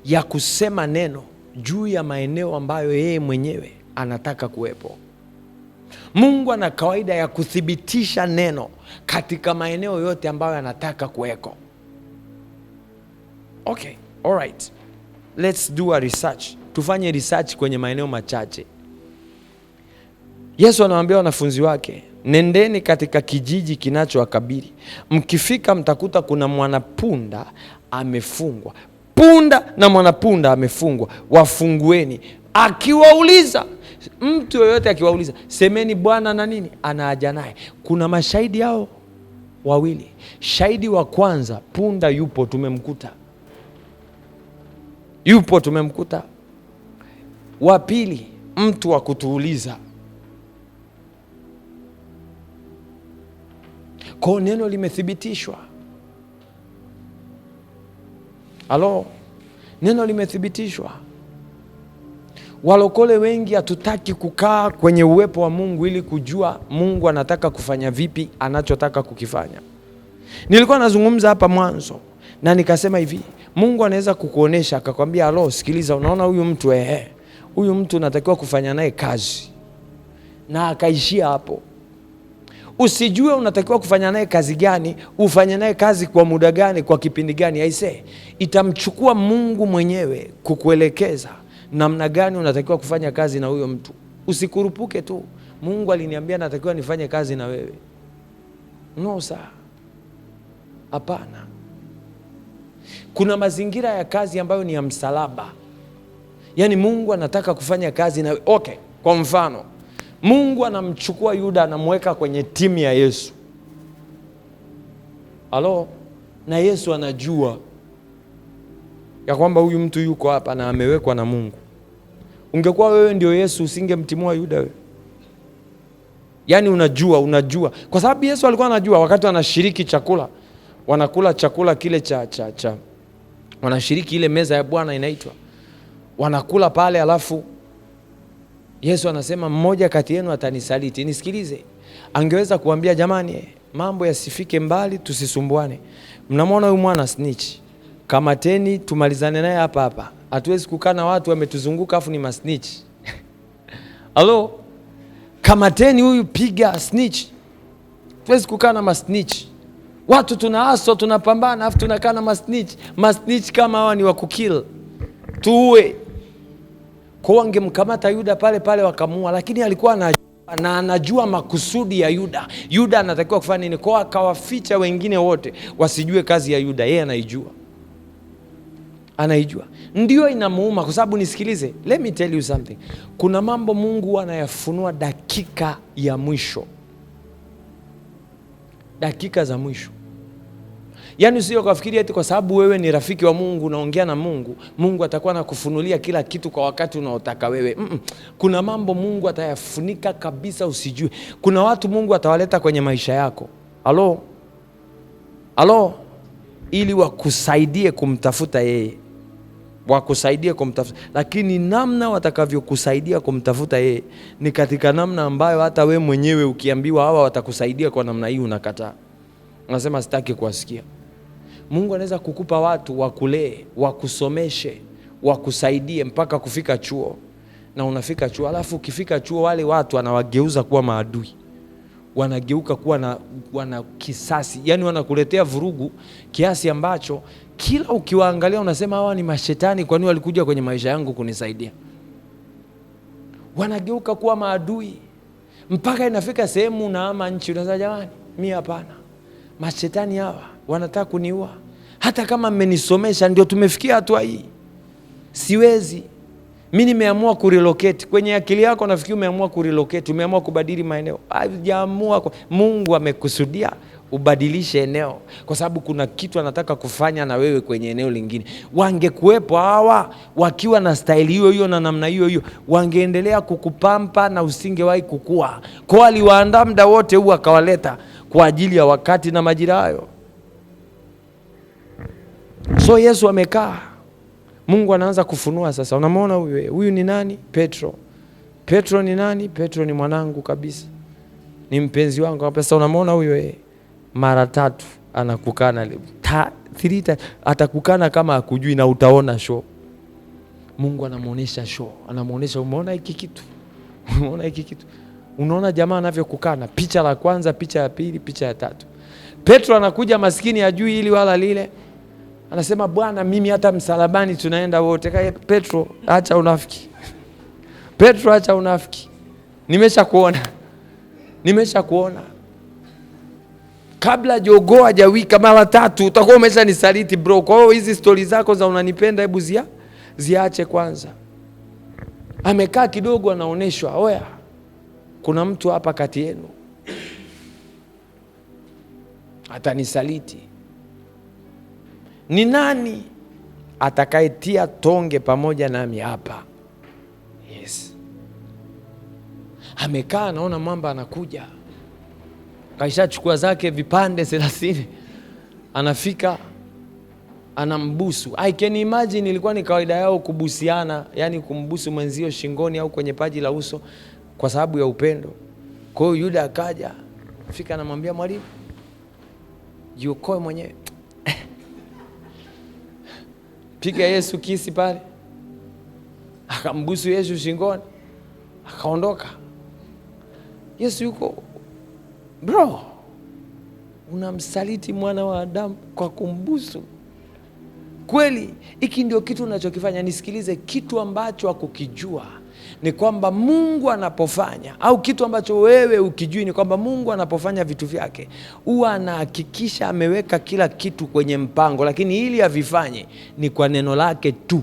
ya kusema neno juu ya maeneo ambayo yeye mwenyewe anataka kuwepo. Mungu ana kawaida ya kuthibitisha neno katika maeneo yote ambayo anataka kuweko. Okay, all right. Let's do a research. Tufanye research kwenye maeneo machache. Yesu anawaambia wanafunzi wake, nendeni katika kijiji kinachowakabili. Mkifika mtakuta kuna mwanapunda amefungwa. Punda na mwanapunda amefungwa. Wafungueni. Akiwauliza, mtu yoyote akiwauliza, semeni Bwana na nini? Ana haja naye. Kuna mashahidi hao wawili. Shahidi wa kwanza, punda yupo, tumemkuta. Wa pili, mtu wa kutuuliza. Kwa neno limethibitishwa. Halo, neno limethibitishwa. Walokole wengi hatutaki kukaa kwenye uwepo wa Mungu ili kujua Mungu anataka kufanya vipi, anachotaka kukifanya. Nilikuwa nazungumza hapa mwanzo na nikasema hivi, Mungu anaweza kukuonesha akakwambia, halo, sikiliza, unaona huyu mtu unatakiwa kufanya naye kazi, na akaishia hapo. Usijue unatakiwa kufanya naye kazi gani, ufanye naye kazi kwa muda gani, kwa kipindi gani. Aisee, itamchukua Mungu mwenyewe kukuelekeza namna gani unatakiwa kufanya kazi na huyo mtu. Usikurupuke tu. Mungu aliniambia natakiwa nifanye kazi na wewe. No sir. Hapana. Kuna mazingira ya kazi ambayo ni ya msalaba. Yaani Mungu anataka kufanya kazi na wewe. Okay, kwa mfano, Mungu anamchukua Yuda anamweka kwenye timu ya Yesu. Halo? Na Yesu anajua ya kwamba huyu mtu yuko hapa na amewekwa na Mungu. Ungekuwa wewe ndio Yesu, usingemtimua Yuda wewe. Yaani unajua. Kwa sababu Yesu alikuwa anajua wakati wanashiriki chakula. Wanakula chakula kile cha wanashiriki ile meza ya Bwana inaitwa. Wanakula pale, alafu Yesu anasema mmoja kati yenu atanisaliti. Nisikilize. Angeweza kuambia jamani, mambo yasifike mbali, tusisumbuane. Mnamwona huyu mwana snitch. Kamateni tumalizane naye hapa hapa. Hatuwezi kukaa na watu wametuzunguka afu ni masnitch. Halo? Kamateni huyu, piga snitch. Hatuwezi kukaa na masnitch. Watu tunaaso, tunapambana afu tunakaa na masnitch. Masnitch kama hawa ni wa kukill. Tuue. Kwa wangemkamata Yuda pale pale wakamua, lakini alikuwa anajua makusudi ya Yuda. Yuda anatakiwa kufanya nini? Kwa akawaficha wengine wote wasijue kazi ya Yuda. Yeye anaijua. Ndio inamuuma kwa sababu nisikilize. Let me tell you something. Kuna mambo Mungu anayafunua dakika ya mwisho. Dakika za mwisho. Yaani usije ukafikiria eti kwa sababu wewe ni rafiki wa Mungu unaongea na Mungu, Mungu atakuwa anakufunulia kila kitu kwa wakati unaotaka wewe. Kuna mambo Mungu atayafunika kabisa usijue. Kuna watu Mungu atawaleta kwenye maisha yako. Halo? Ili wakusaidie kumtafuta yeye. Lakini namna watakavyokusaidia kumtafuta yeye ni katika namna ambayo hata we mwenyewe ukiambiwa hawa watakusaidia kwa namna hii unakataa. Unasema sitaki kuwasikia. Mungu anaweza kukupa watu wakulee, wakusomeshe, wakusaidie mpaka kufika chuo. Na unafika chuo, alafu ukifika chuo wale watu anawageuza kuwa maadui. Wanageuka kuwa wana kisasi. Yaani wanakuletea vurugu kiasi ambacho kila ukiwaangalia unasema hawa ni mashetani, kwani walikuja kwenye maisha yangu kunisaidia. Wanageuka kuwa maadui. Mpaka inafika sehemu unaama nchi, unasema jamani, mimi hapana. Mashetani hawa wanataka kuniua. Hata kama mmenisomesha, ndio tumefikia hatua hii. Siwezi. Mimi nimeamua kurelocate. Kwenye akili yako nafikiri umeamua kurelocate, umeamua kubadili maeneo. Hajaamua. Mungu amekusudia ubadilishe eneo kwa sababu kuna kitu anataka kufanya na wewe kwenye eneo lingine. Wangekuepo hawa wakiwa na style hiyo na namna hiyo, wangeendelea kukupampa na usingewahi kukua. Kwa aliwaandaa muda wote huu akawaleta kwa ajili ya wakati na majira hayo. So Yesu amekaa. Mungu anaanza kufunua sasa. Unamwona huyu ni nani? Petro ni nani? Petro ni mwanangu kabisa. Ni mpenzi wangu. Sasa unamwona huyu mara 3 anakukana. 3 atakukana kama hakujui na utaona show. Mungu anamuonesha show. Anamuonesha, umeona hiki kitu? Umeona hiki kitu? Unaona jamaa anavyokukana. Picha la kwanza, picha ya pili, picha ya 3. Petro anakuja maskini ajui hili wala lile. Anasema Bwana, mimi hata msalabani tunaenda wote. Petro, acha unafiki. Petro, acha unafiki. Nimesha kuona. Kabla jogoo hajawika mara 3 utakuwa umeshanisaliti bro. Kwa hiyo hizi stori zako za unanipenda hebu ziache kwanza. Amekaa kidogo anaoneshwa, oya, kuna mtu hapa kati yenu atanisaliti. Ni nani atakayetia tonge pamoja nami hapa? Yes. Amekaa anaona mwamba anakuja. Kaisha chukua zake vipande 30. Anafika anambusu. I can imagine ilikuwa ni kawaida yao kubusiana, yani kumbusu mwenzio shingoni au kwenye paji la uso kwa sababu ya upendo. Kwa hiyo Yuda akaja, fika anamwambia mwalimu, jiokoe mwenyewe. Piga Yesu kisi pale. Akambusu Yesu shingoni. Akaondoka. Yesu yuko, bro, unamsaliti mwana wa Adamu kwa kumbusu. Kweli, hiki ndio kitu unachokifanya. Nisikilize, kitu ambacho hakukijua ni kwamba Mungu anapofanya, au kitu ambacho wewe ukijui, ni kwamba Mungu anapofanya vitu vyake huwa anahakikisha ameweka kila kitu kwenye mpango, lakini ili avifanye ni kwa neno lake tu.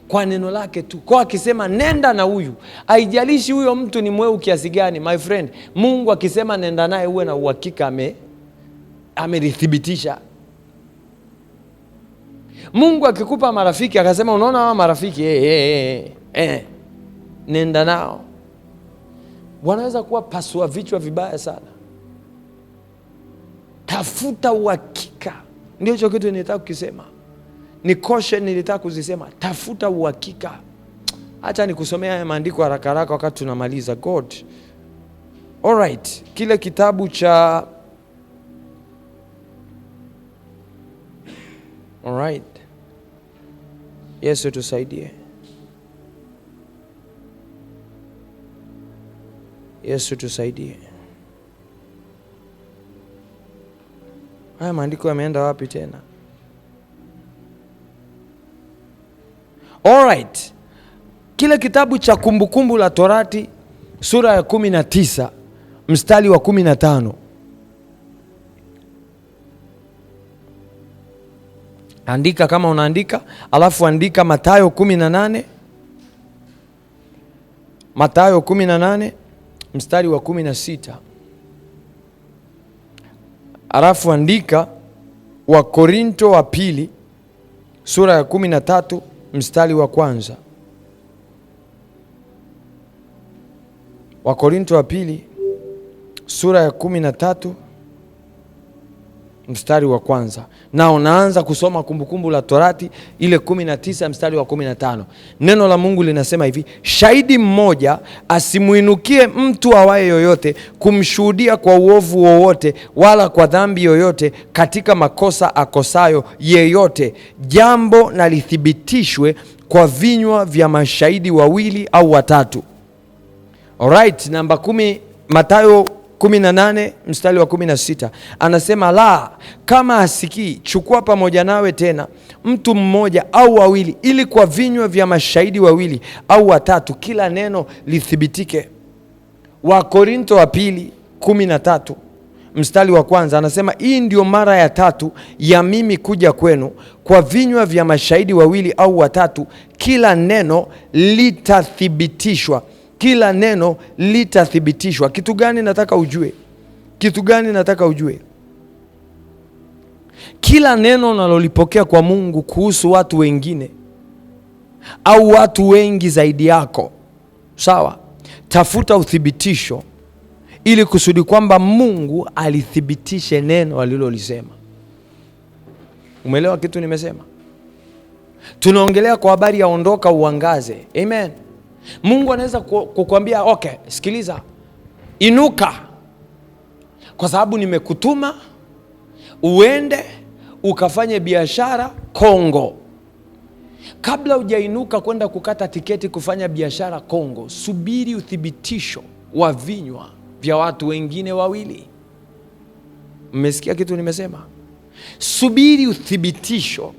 Kwa neno lake tu. Kwa akisema nenda na huyu, haijalishi huyo mtu ni mweu kiasi gani, my friend, Mungu akisema nenda naye, uwe na uhakika amelithibitisha. Mungu akikupa marafiki akasema unaona hawa marafiki nenda nao, wanaweza kuwa pasua vichwa vibaya sana. Tafuta uhakika. Ndio hicho kitu nilitaka kukisema. Ni caution nilitaka kuzisema. Tafuta uhakika. Acha nikusomea haya maandiko haraka haraka wakati tunamaliza. God. All right. Kile kitabu cha all right. Yesu tusaidie. Yesu tusaidie. Haya maandiko yameenda wapi tena? All right. Kile kitabu cha Kumbukumbu la Torati sura ya 19 mstari wa 15. Andika kama unaandika, alafu andika Mathayo 18. Mathayo 18 mstari wa 16. Alafu andika Wakorinto wa pili sura ya 13 mstari wa kwanza. Wakorinto wa pili sura ya 13 mstari wa kwanza. Na unaanza kusoma Kumbukumbu la Torati ile 19 mstari wa 15. Neno la Mungu linasema hivi: shahidi mmoja asimuinukie mtu awaye yoyote kumshuhudia kwa uovu wowote wala kwa dhambi yoyote katika makosa akosayo yeyote, jambo na lithibitishwe kwa vinywa vya mashahidi wawili au watatu. Alright, namba 10, Mathayo 18 mstari wa 16. Anasema la, kama hasikii, chukua pamoja nawe tena mtu mmoja au wawili, ili kwa vinywa vya mashahidi wawili au watatu kila neno lithibitike. Wakorinto wa pili 13 mstari wa kwanza anasema hii ndio mara ya tatu ya mimi kuja kwenu, kwa vinywa vya mashahidi wawili au watatu kila neno litathibitishwa. Kila neno litathibitishwa. Kitu gani nataka ujue? Kitu gani nataka ujue? Kila neno unalolipokea kwa Mungu kuhusu watu wengine au watu wengi zaidi yako, sawa, tafuta uthibitisho ili kusudi kwamba Mungu alithibitishe neno alilolisema. Umeelewa kitu nimesema? Tunaongelea kwa habari ya ondoka uangaze. Amen. Mungu anaweza kukuambia okay, sikiliza, inuka, kwa sababu nimekutuma uende ukafanye biashara Kongo. Kabla hujainuka kwenda kukata tiketi kufanya biashara Kongo, subiri uthibitisho wa vinywa vya watu wengine wawili. Mmesikia kitu nimesema? Subiri uthibitisho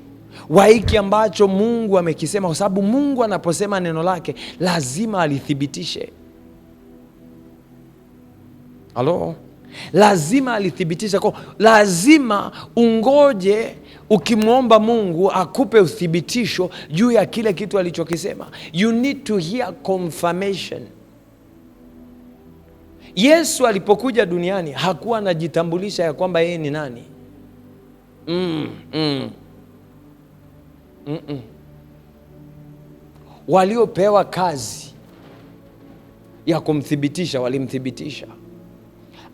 wa hiki ambacho Mungu amekisema, kwa sababu Mungu anaposema neno lake lazima alithibitishe. Halo? Lazima alithibitisha. Kwa lazima ungoje ukimwomba Mungu akupe uthibitisho juu ya kile kitu alichokisema. You need to hear confirmation. Yesu alipokuja duniani hakuwa anajitambulisha ya kwamba yeye ni nani. Waliopewa kazi ya kumthibitisha walimthibitisha.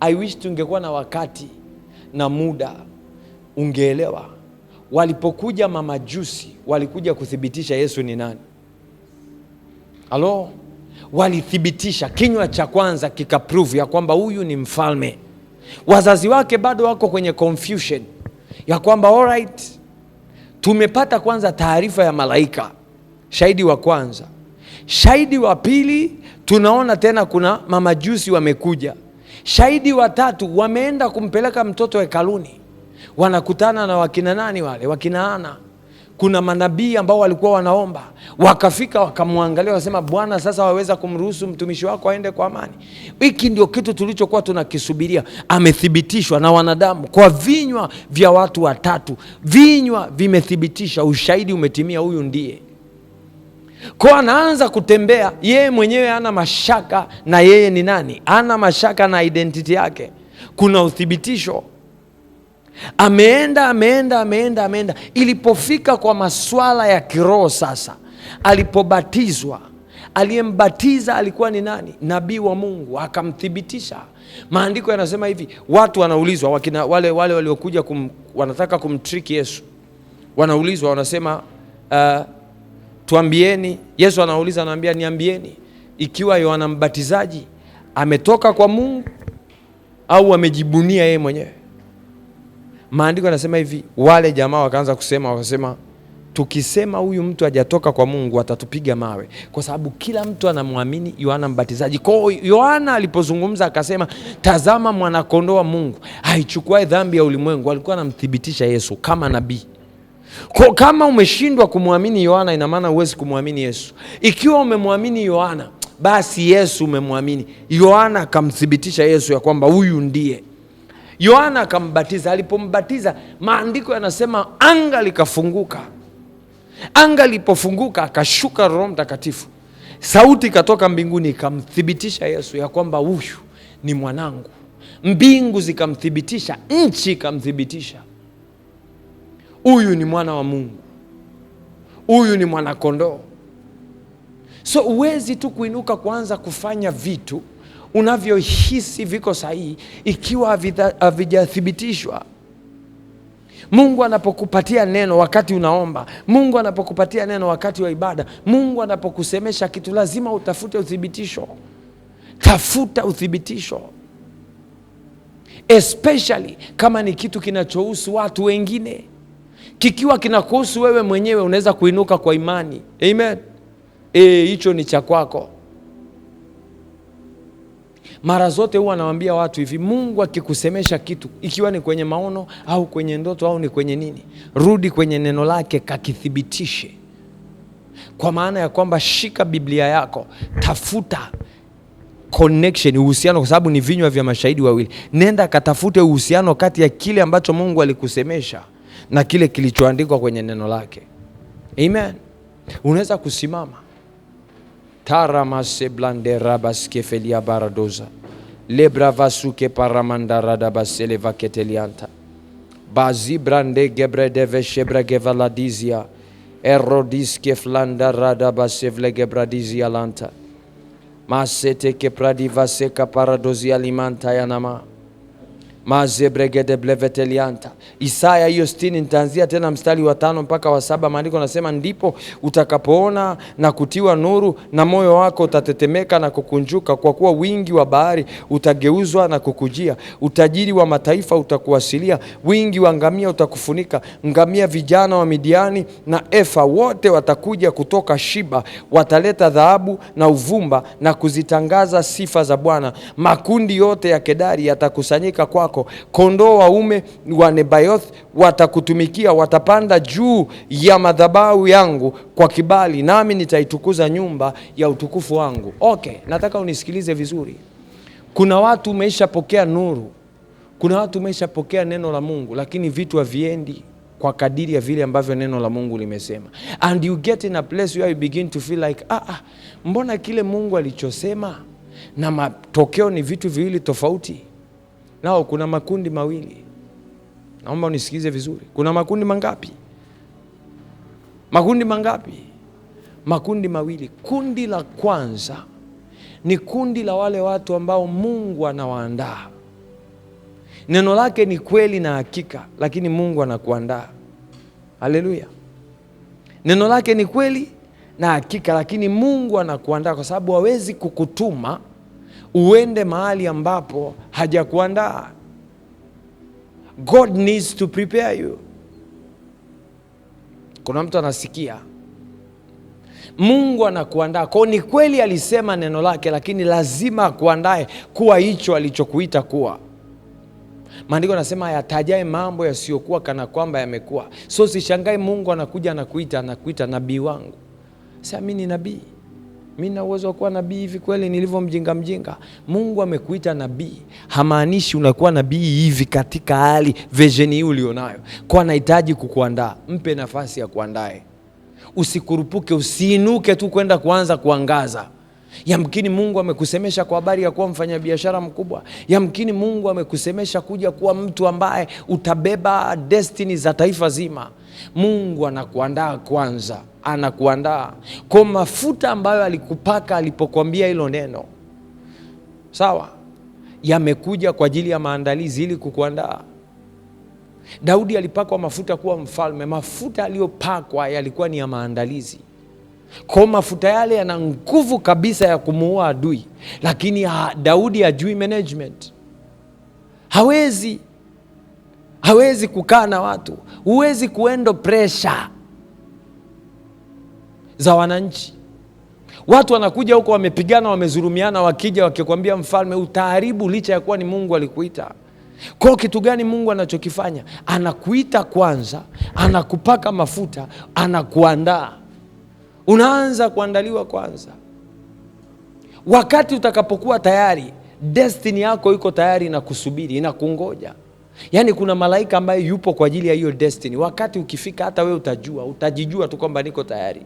I wish tungekuwa na wakati na muda, ungeelewa. Walipokuja mamajusi walikuja kuthibitisha Yesu ni nani. Halo? Walithibitisha, kinywa cha kwanza kikaprove ya kwamba huyu ni mfalme. Wazazi wake bado wako kwenye confusion ya kwamba alright, tumepata kwanza taarifa ya malaika, shahidi wa kwanza. Shahidi wa pili tunaona tena kuna mamajusi wamekuja. Shahidi wa tatu wameenda kumpeleka mtoto hekaluni. Wanakutana na wakina nani wale? Wakina Ana. Kuna manabii ambao walikuwa wanaomba, wakafika wakamwangalia, wasema Bwana, sasa waweza kumruhusu mtumishi wako aende kwa amani? Hiki ndio kitu tulichokuwa tunakisubiria. Amethibitishwa na wanadamu kwa vinywa vya watu watatu. Vinywa vimethibitisha, ushahidi umetimia, huyu ndiye. Kwa anaanza kutembea, yeye mwenyewe hana mashaka na yeye ni nani, hana mashaka na identity yake. Kuna uthibitisho. Ameenda. Ilipofika kwa masuala ya kiroho sasa, alipobatizwa, aliyembatiza alikuwa ni nani? Nabii wa Mungu, akamthibitisha. Maandiko yanasema hivi, watu wanaulizwa, wakina wale waliokuja wanataka kumtrick Yesu, wanaulizwa, wanasema tuambieni. Yesu anauliza, anaambia niambieni, ikiwa Yohana Mbatizaji ametoka kwa Mungu au amejibunia yeye mwenyewe? Maandiko yanasema hivi, wale jamaa wakaanza kusema, wakasema tukisema huyu mtu hajatoka kwa Mungu atatupiga mawe, kwa sababu kila mtu anamwamini Yohana Mbatizaji. Kwa hiyo Yohana alipozungumza akasema, tazama mwanakondoo wa Mungu aichukuae dhambi ya ulimwengu. Alikuwa anamthibitisha Yesu kama nabii. Kwa kama umeshindwa kumwamini Yohana, ina maana huwezi kumwamini Yesu. Ikiwa umemwamini Yohana, basi Yesu umemwamini. Yohana akamthibitisha Yesu ya kwamba huyu ndiye. Yohana akambatiza. Alipombatiza, maandiko yanasema anga likafunguka. Anga lipofunguka, akashuka Roho Mtakatifu. Sauti ikatoka mbinguni ikamthibitisha Yesu ya kwamba huyu ni mwanangu. Mbingu zikamthibitisha, nchi ikamthibitisha, huyu ni mwana wa Mungu, huyu ni mwana kondoo. So uwezi tu kuinuka kuanza kufanya vitu unavyohisi viko sahihi ikiwa havijathibitishwa. Mungu anapokupatia neno wakati unaomba, Mungu anapokupatia neno wakati wa ibada, Mungu anapokusemesha kitu, lazima utafute uthibitisho. Tafuta uthibitisho, especially kama ni kitu kinachohusu watu wengine. Kikiwa kinakuhusu wewe mwenyewe, unaweza kuinuka kwa imani. Amen. Hicho ni cha kwako. Mara zote huwa nawaambia watu hivi, Mungu akikusemesha kitu, ikiwa ni kwenye maono au kwenye ndoto au ni kwenye nini, rudi kwenye neno lake kakithibitishe. Kwa maana ya kwamba shika Biblia yako, tafuta connection, uhusiano, kwa sababu ni vinywa vya mashahidi wawili. Nenda katafute uhusiano kati ya kile ambacho Mungu alikusemesha na kile kilichoandikwa kwenye neno lake. Amen. Unaweza kusimama. Taramase blande rabaske felia baradoza lebra vasuke paramanda radabasele vaketelianta bazi brande gebre deve shebra gevaladizia erodiske flanda radabasevle gebradizia lanta masete ke pradivaseka paradozia limanta yanama mazebregede blevetelianta. Isaya hiyo 60, nitaanzia tena mstari wa 5 mpaka wa 7. Maandiko nasema, ndipo utakapoona na kutiwa nuru na moyo wako utatetemeka na kukunjuka, kwa kuwa wingi wa bahari utageuzwa na kukujia. Utajiri wa mataifa utakuwasilia, wingi wa ngamia utakufunika. Ngamia vijana wa Midiani na Efa wote watakuja kutoka Shiba, wataleta dhahabu na uvumba na kuzitangaza sifa za Bwana. Makundi yote ya Kedari yatakusanyika kwako. Kondoo waume wa Nebayoth watakutumikia, watapanda juu ya madhabahu yangu kwa kibali, nami nitaitukuza nyumba ya utukufu wangu. Okay, nataka unisikilize vizuri. Kuna watu umeshapokea nuru, kuna watu umeshapokea neno la Mungu, lakini vitu haviendi kwa kadiri ya vile ambavyo neno la Mungu limesema. And you get in a place where you begin to feel like, mbona kile Mungu alichosema na matokeo ni vitu viwili tofauti? Nao kuna makundi mawili. Naomba unisikize vizuri. Kuna makundi mangapi? Makundi mangapi? Makundi mawili. Kundi la kwanza ni kundi la wale watu ambao Mungu anawaandaa. Neno lake ni kweli na hakika, lakini Mungu anakuandaa. Haleluya. Neno lake ni kweli na hakika, lakini Mungu anakuandaa, kwa sababu hawezi kukutuma uende mahali ambapo hajakuandaa. God needs to prepare you. Kuna mtu anasikia? Mungu anakuandaa. Kwa ni kweli alisema neno lake, lakini lazima akuandae kuwa hicho alichokuita kuwa. Maandiko yanasema hayatajae mambo yasiyokuwa kana kwamba yamekuwa. So sishangae Mungu anakuja anakuita nabii wangu. Sasa mimi ni nabii. Mimi na uwezo wa kuwa nabii hivi kweli nilivyo mjinga? Mungu amekuita nabii. Hamaanishi unakuwa nabii hivi katika hali vision hii ulionayo. Kwa anahitaji kukuandaa. Mpe nafasi ya kuandae. Usikurupuke, usiinuke tu kwenda kuanza kuangaza. Yamkini Mungu amekusemesha kwa habari ya kuwa mfanyabiashara mkubwa. Yamkini Mungu amekusemesha kuja kuwa mtu ambaye utabeba destiny za taifa zima. Mungu anakuandaa kwanza, anakuandaa kwa mafuta ambayo alikupaka alipokuambia hilo neno. Sawa? Yamekuja kwa ajili ya maandalizi ili kukuandaa. Daudi alipakwa mafuta kuwa mfalme. Mafuta aliyopakwa yalikuwa ni ya maandalizi. Kwa mafuta yale yana nguvu kabisa ya kumuua adui. Lakini Daudi hajui management. Hawezi kukaa na watu. Huwezi kuendo pressure za wananchi. Watu wanakuja huko wamepigana, wamezurumiana, wakija wakikwambia mfalme utaharibu, licha ya kuwa ni Mungu alikuita. Kwa kitu gani Mungu anachokifanya? Anakuita kwanza, anakupaka mafuta, anakuandaa. Unaanza kuandaliwa kwanza. Wakati utakapokuwa tayari, destiny yako iko tayari na kusubiri, inakungoja. Yaani kuna malaika ambaye yupo kwa ajili ya hiyo destiny. Wakati ukifika hata wewe utajijua tu kwamba niko tayari.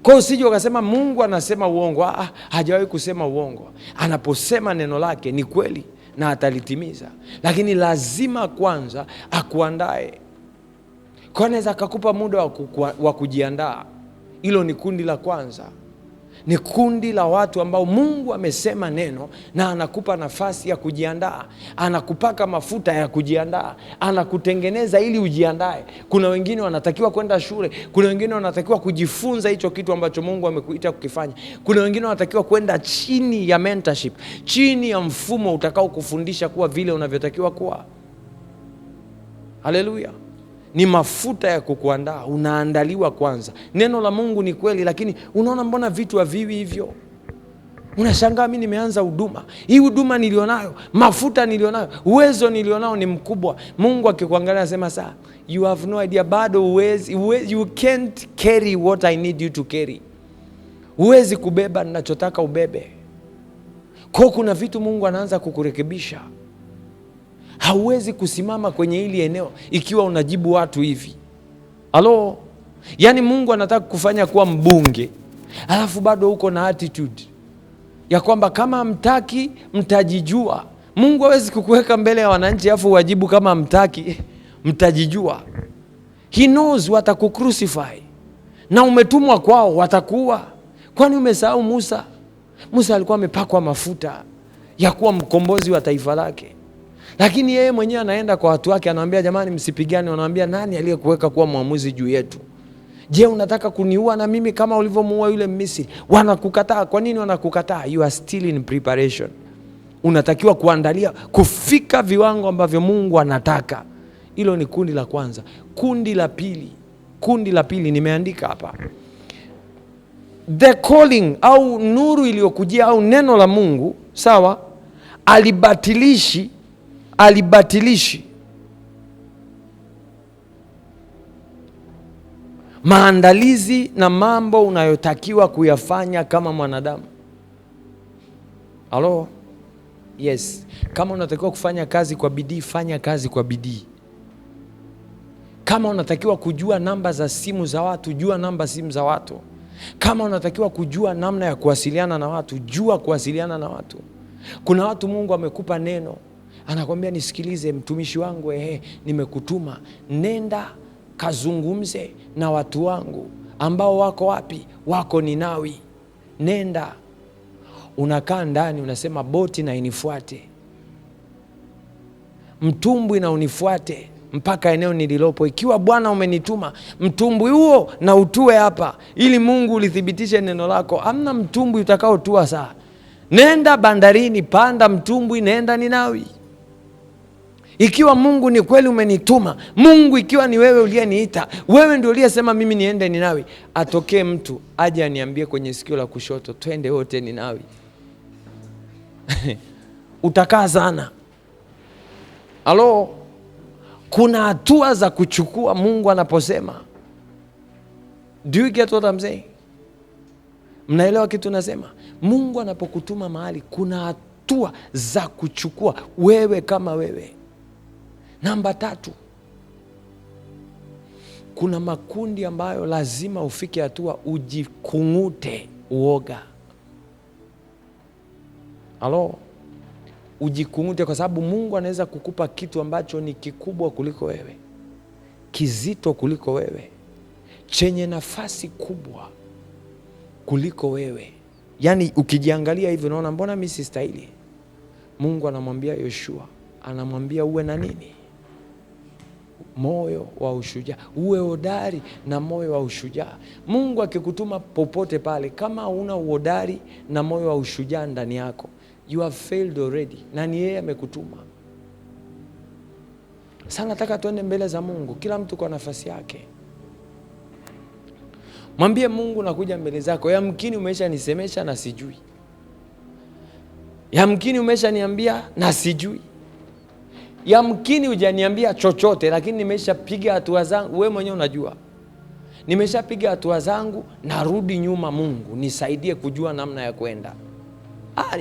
Kwa usije ukasema Mungu anasema uongo. Hajawahi kusema uongo. Anaposema neno lake ni kweli na atalitimiza. Lakini lazima kwanza akuandae. Kwa anaweza akakupa muda wa kujiandaa. Hilo ni kundi la kwanza. Ni kundi la watu ambao Mungu amesema neno na anakupa nafasi ya kujiandaa. Anakupaka mafuta ya kujiandaa. Anakutengeneza ili ujiandae. Kuna wengine wanatakiwa kwenda shule. Kuna wengine wanatakiwa kujifunza hicho kitu ambacho Mungu amekuita kukifanya. Kuna wengine wanatakiwa kwenda chini ya mentorship, chini ya mfumo utakao kufundisha kuwa vile unavyotakiwa kuwa. Haleluya. Ni mafuta ya kukuandaa, unaandaliwa kwanza. Neno la Mungu ni kweli, lakini unaona mbona vitu haviwi hivyo? Unashangaa mimi nimeanza huduma. Hii huduma nilionayo, mafuta nilionayo, uwezo nilionao ni mkubwa. Mungu akikuangalia anasema saa, you have no idea, bado you can't carry what I need you to carry. Huwezi kubeba ninachotaka ubebe. Kwa kuna vitu Mungu anaanza kukurekebisha. Hauwezi kusimama kwenye hili eneo ikiwa unajibu watu hivi. Halo? Yaani Mungu anataka kufanya kuwa mbunge, alafu bado uko na attitude ya kwamba kama mtaki mtajijua. Mungu hawezi kukuweka mbele ya wananchi alafu wajibu kama mtaki mtajijua. He knows watakucrucify. Na umetumwa kwao, watakuwa. Kwani umesahau Musa? Musa alikuwa amepakwa mafuta ya kuwa mkombozi wa taifa lake. Lakini yeye mwenyewe anaenda kwa watu wake, anawaambia jamani msipigane. Wanaambia nani aliyekuweka kuwa mwamuzi juu yetu? Je, unataka kuniua na mimi kama ulivyomuua yule Misri? Wanakukataa. Kwa nini wanakukataa? You are still in preparation. Unatakiwa kuandalia kufika viwango ambavyo Mungu anataka. Hilo ni kundi la kwanza. Kundi la pili nimeandika hapa. The calling au nuru iliyokujia au neno la Mungu, sawa? Alibatilishi maandalizi na mambo unayotakiwa kuyafanya kama mwanadamu. Halo? Yes. Kama unatakiwa kufanya kazi kwa bidii, fanya kazi kwa bidii. Kama unatakiwa kujua namba za simu za watu, jua namba simu za watu. Kama unatakiwa kujua namna ya kuwasiliana na watu, jua kuwasiliana na watu. Kuna watu Mungu amekupa neno, anakwambia nisikilize mtumishi wangu, nimekutuma, nenda kazungumze na watu wangu ambao wako wapi? Wako Ninawi. Nenda. Unakaa ndani unasema boti na inifuate, mtumbwi na unifuate mpaka eneo nililopo. Ikiwa Bwana umenituma, mtumbwi huo na utue hapa ili Mungu ulithibitishe neno lako. Hamna mtumbwi utakaotua saa. Nenda bandarini, panda mtumbwi, nenda Ninawi. Ikiwa Mungu ni kweli umenituma, Mungu ikiwa ni wewe uliyeniita, wewe ndio uliyesema mimi niende Ninawi, atokee mtu aje aniambie kwenye sikio la kushoto, twende wote Ninawi. Utakaa sana. Halo, kuna hatua za kuchukua Mungu anaposema. Do you get what I'm saying? Mnaelewa kitu nasema? Mungu anapokutuma mahali kuna hatua za kuchukua wewe kama wewe. Namba 3, kuna makundi ambayo lazima ufike hatua ujikungute uoga. Halo, ujikungute, kwa sababu Mungu anaweza kukupa kitu ambacho ni kikubwa kuliko wewe, kizito kuliko wewe, chenye nafasi kubwa kuliko wewe. Yaani ukijiangalia hivi unaona mbona mimi sistahili? Mungu anamwambia Yoshua, anamwambia uwe na nini? Moyo wa ushujaa. Uwe hodari na moyo wa ushujaa. Mungu akikutuma popote pale, kama una uhodari na moyo wa ushujaa ndani yako, you have failed already, na ni yeye amekutuma. Sasa nataka tuende mbele za Mungu, kila mtu kwa nafasi yake. Mwambie Mungu, nakuja mbele zako. Yamkini umeshanisemesha na sijui. Yamkini umeshaniambia na sijui. Yamkini hujaniambia chochote, lakini nimeshapiga hatua zangu. Wewe mwenyewe unajua. Nimeshapiga hatua zangu, narudi nyuma. Mungu, nisaidie kujua namna ya kwenda.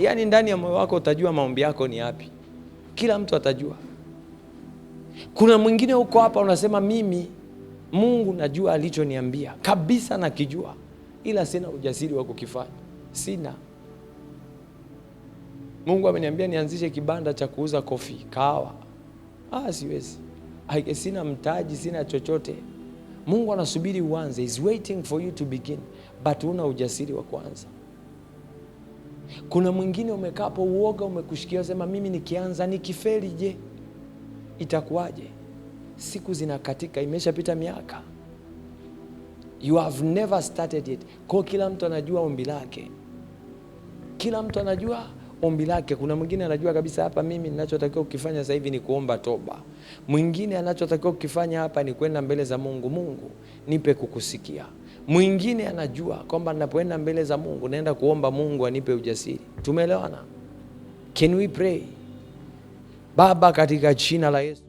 Yaani ndani ya moyo wako utajua maombi yako ni yapi. Kila mtu atajua. Kuna mwingine uko hapa unasema mimi Mungu najua alichoniambia kabisa, nakijua, ila sina ujasiri wa kukifanya. Sina. Mungu ameniambia nianzishe kibanda cha kuuza kofi, kahawa. Siwezi. Sina mtaji, sina chochote. Mungu anasubiri uanze. He's waiting for you to begin, but una ujasiri wa kuanza. Kuna mwingine umekaa hapo, uoga umekushikia, unasema mimi nikianza nikifeli je? Itakuwaje? Siku zinakatika, imeshapita miaka. You have never started yet. Kwa kila mtu anajua ombi lake. Kila mtu anajua ombi lake. Kuna mwingine anajua kabisa hapa mimi ninachotakiwa kukifanya sasa hivi ni kuomba toba. Mwingine anachotakiwa kukifanya hapa ni kwenda mbele za Mungu. Mungu, nipe kukusikia. Mwingine anajua kwamba ninapoenda mbele za Mungu naenda kuomba Mungu anipe ujasiri. Tumeelewana? Can we pray? Baba, katika jina la Yesu.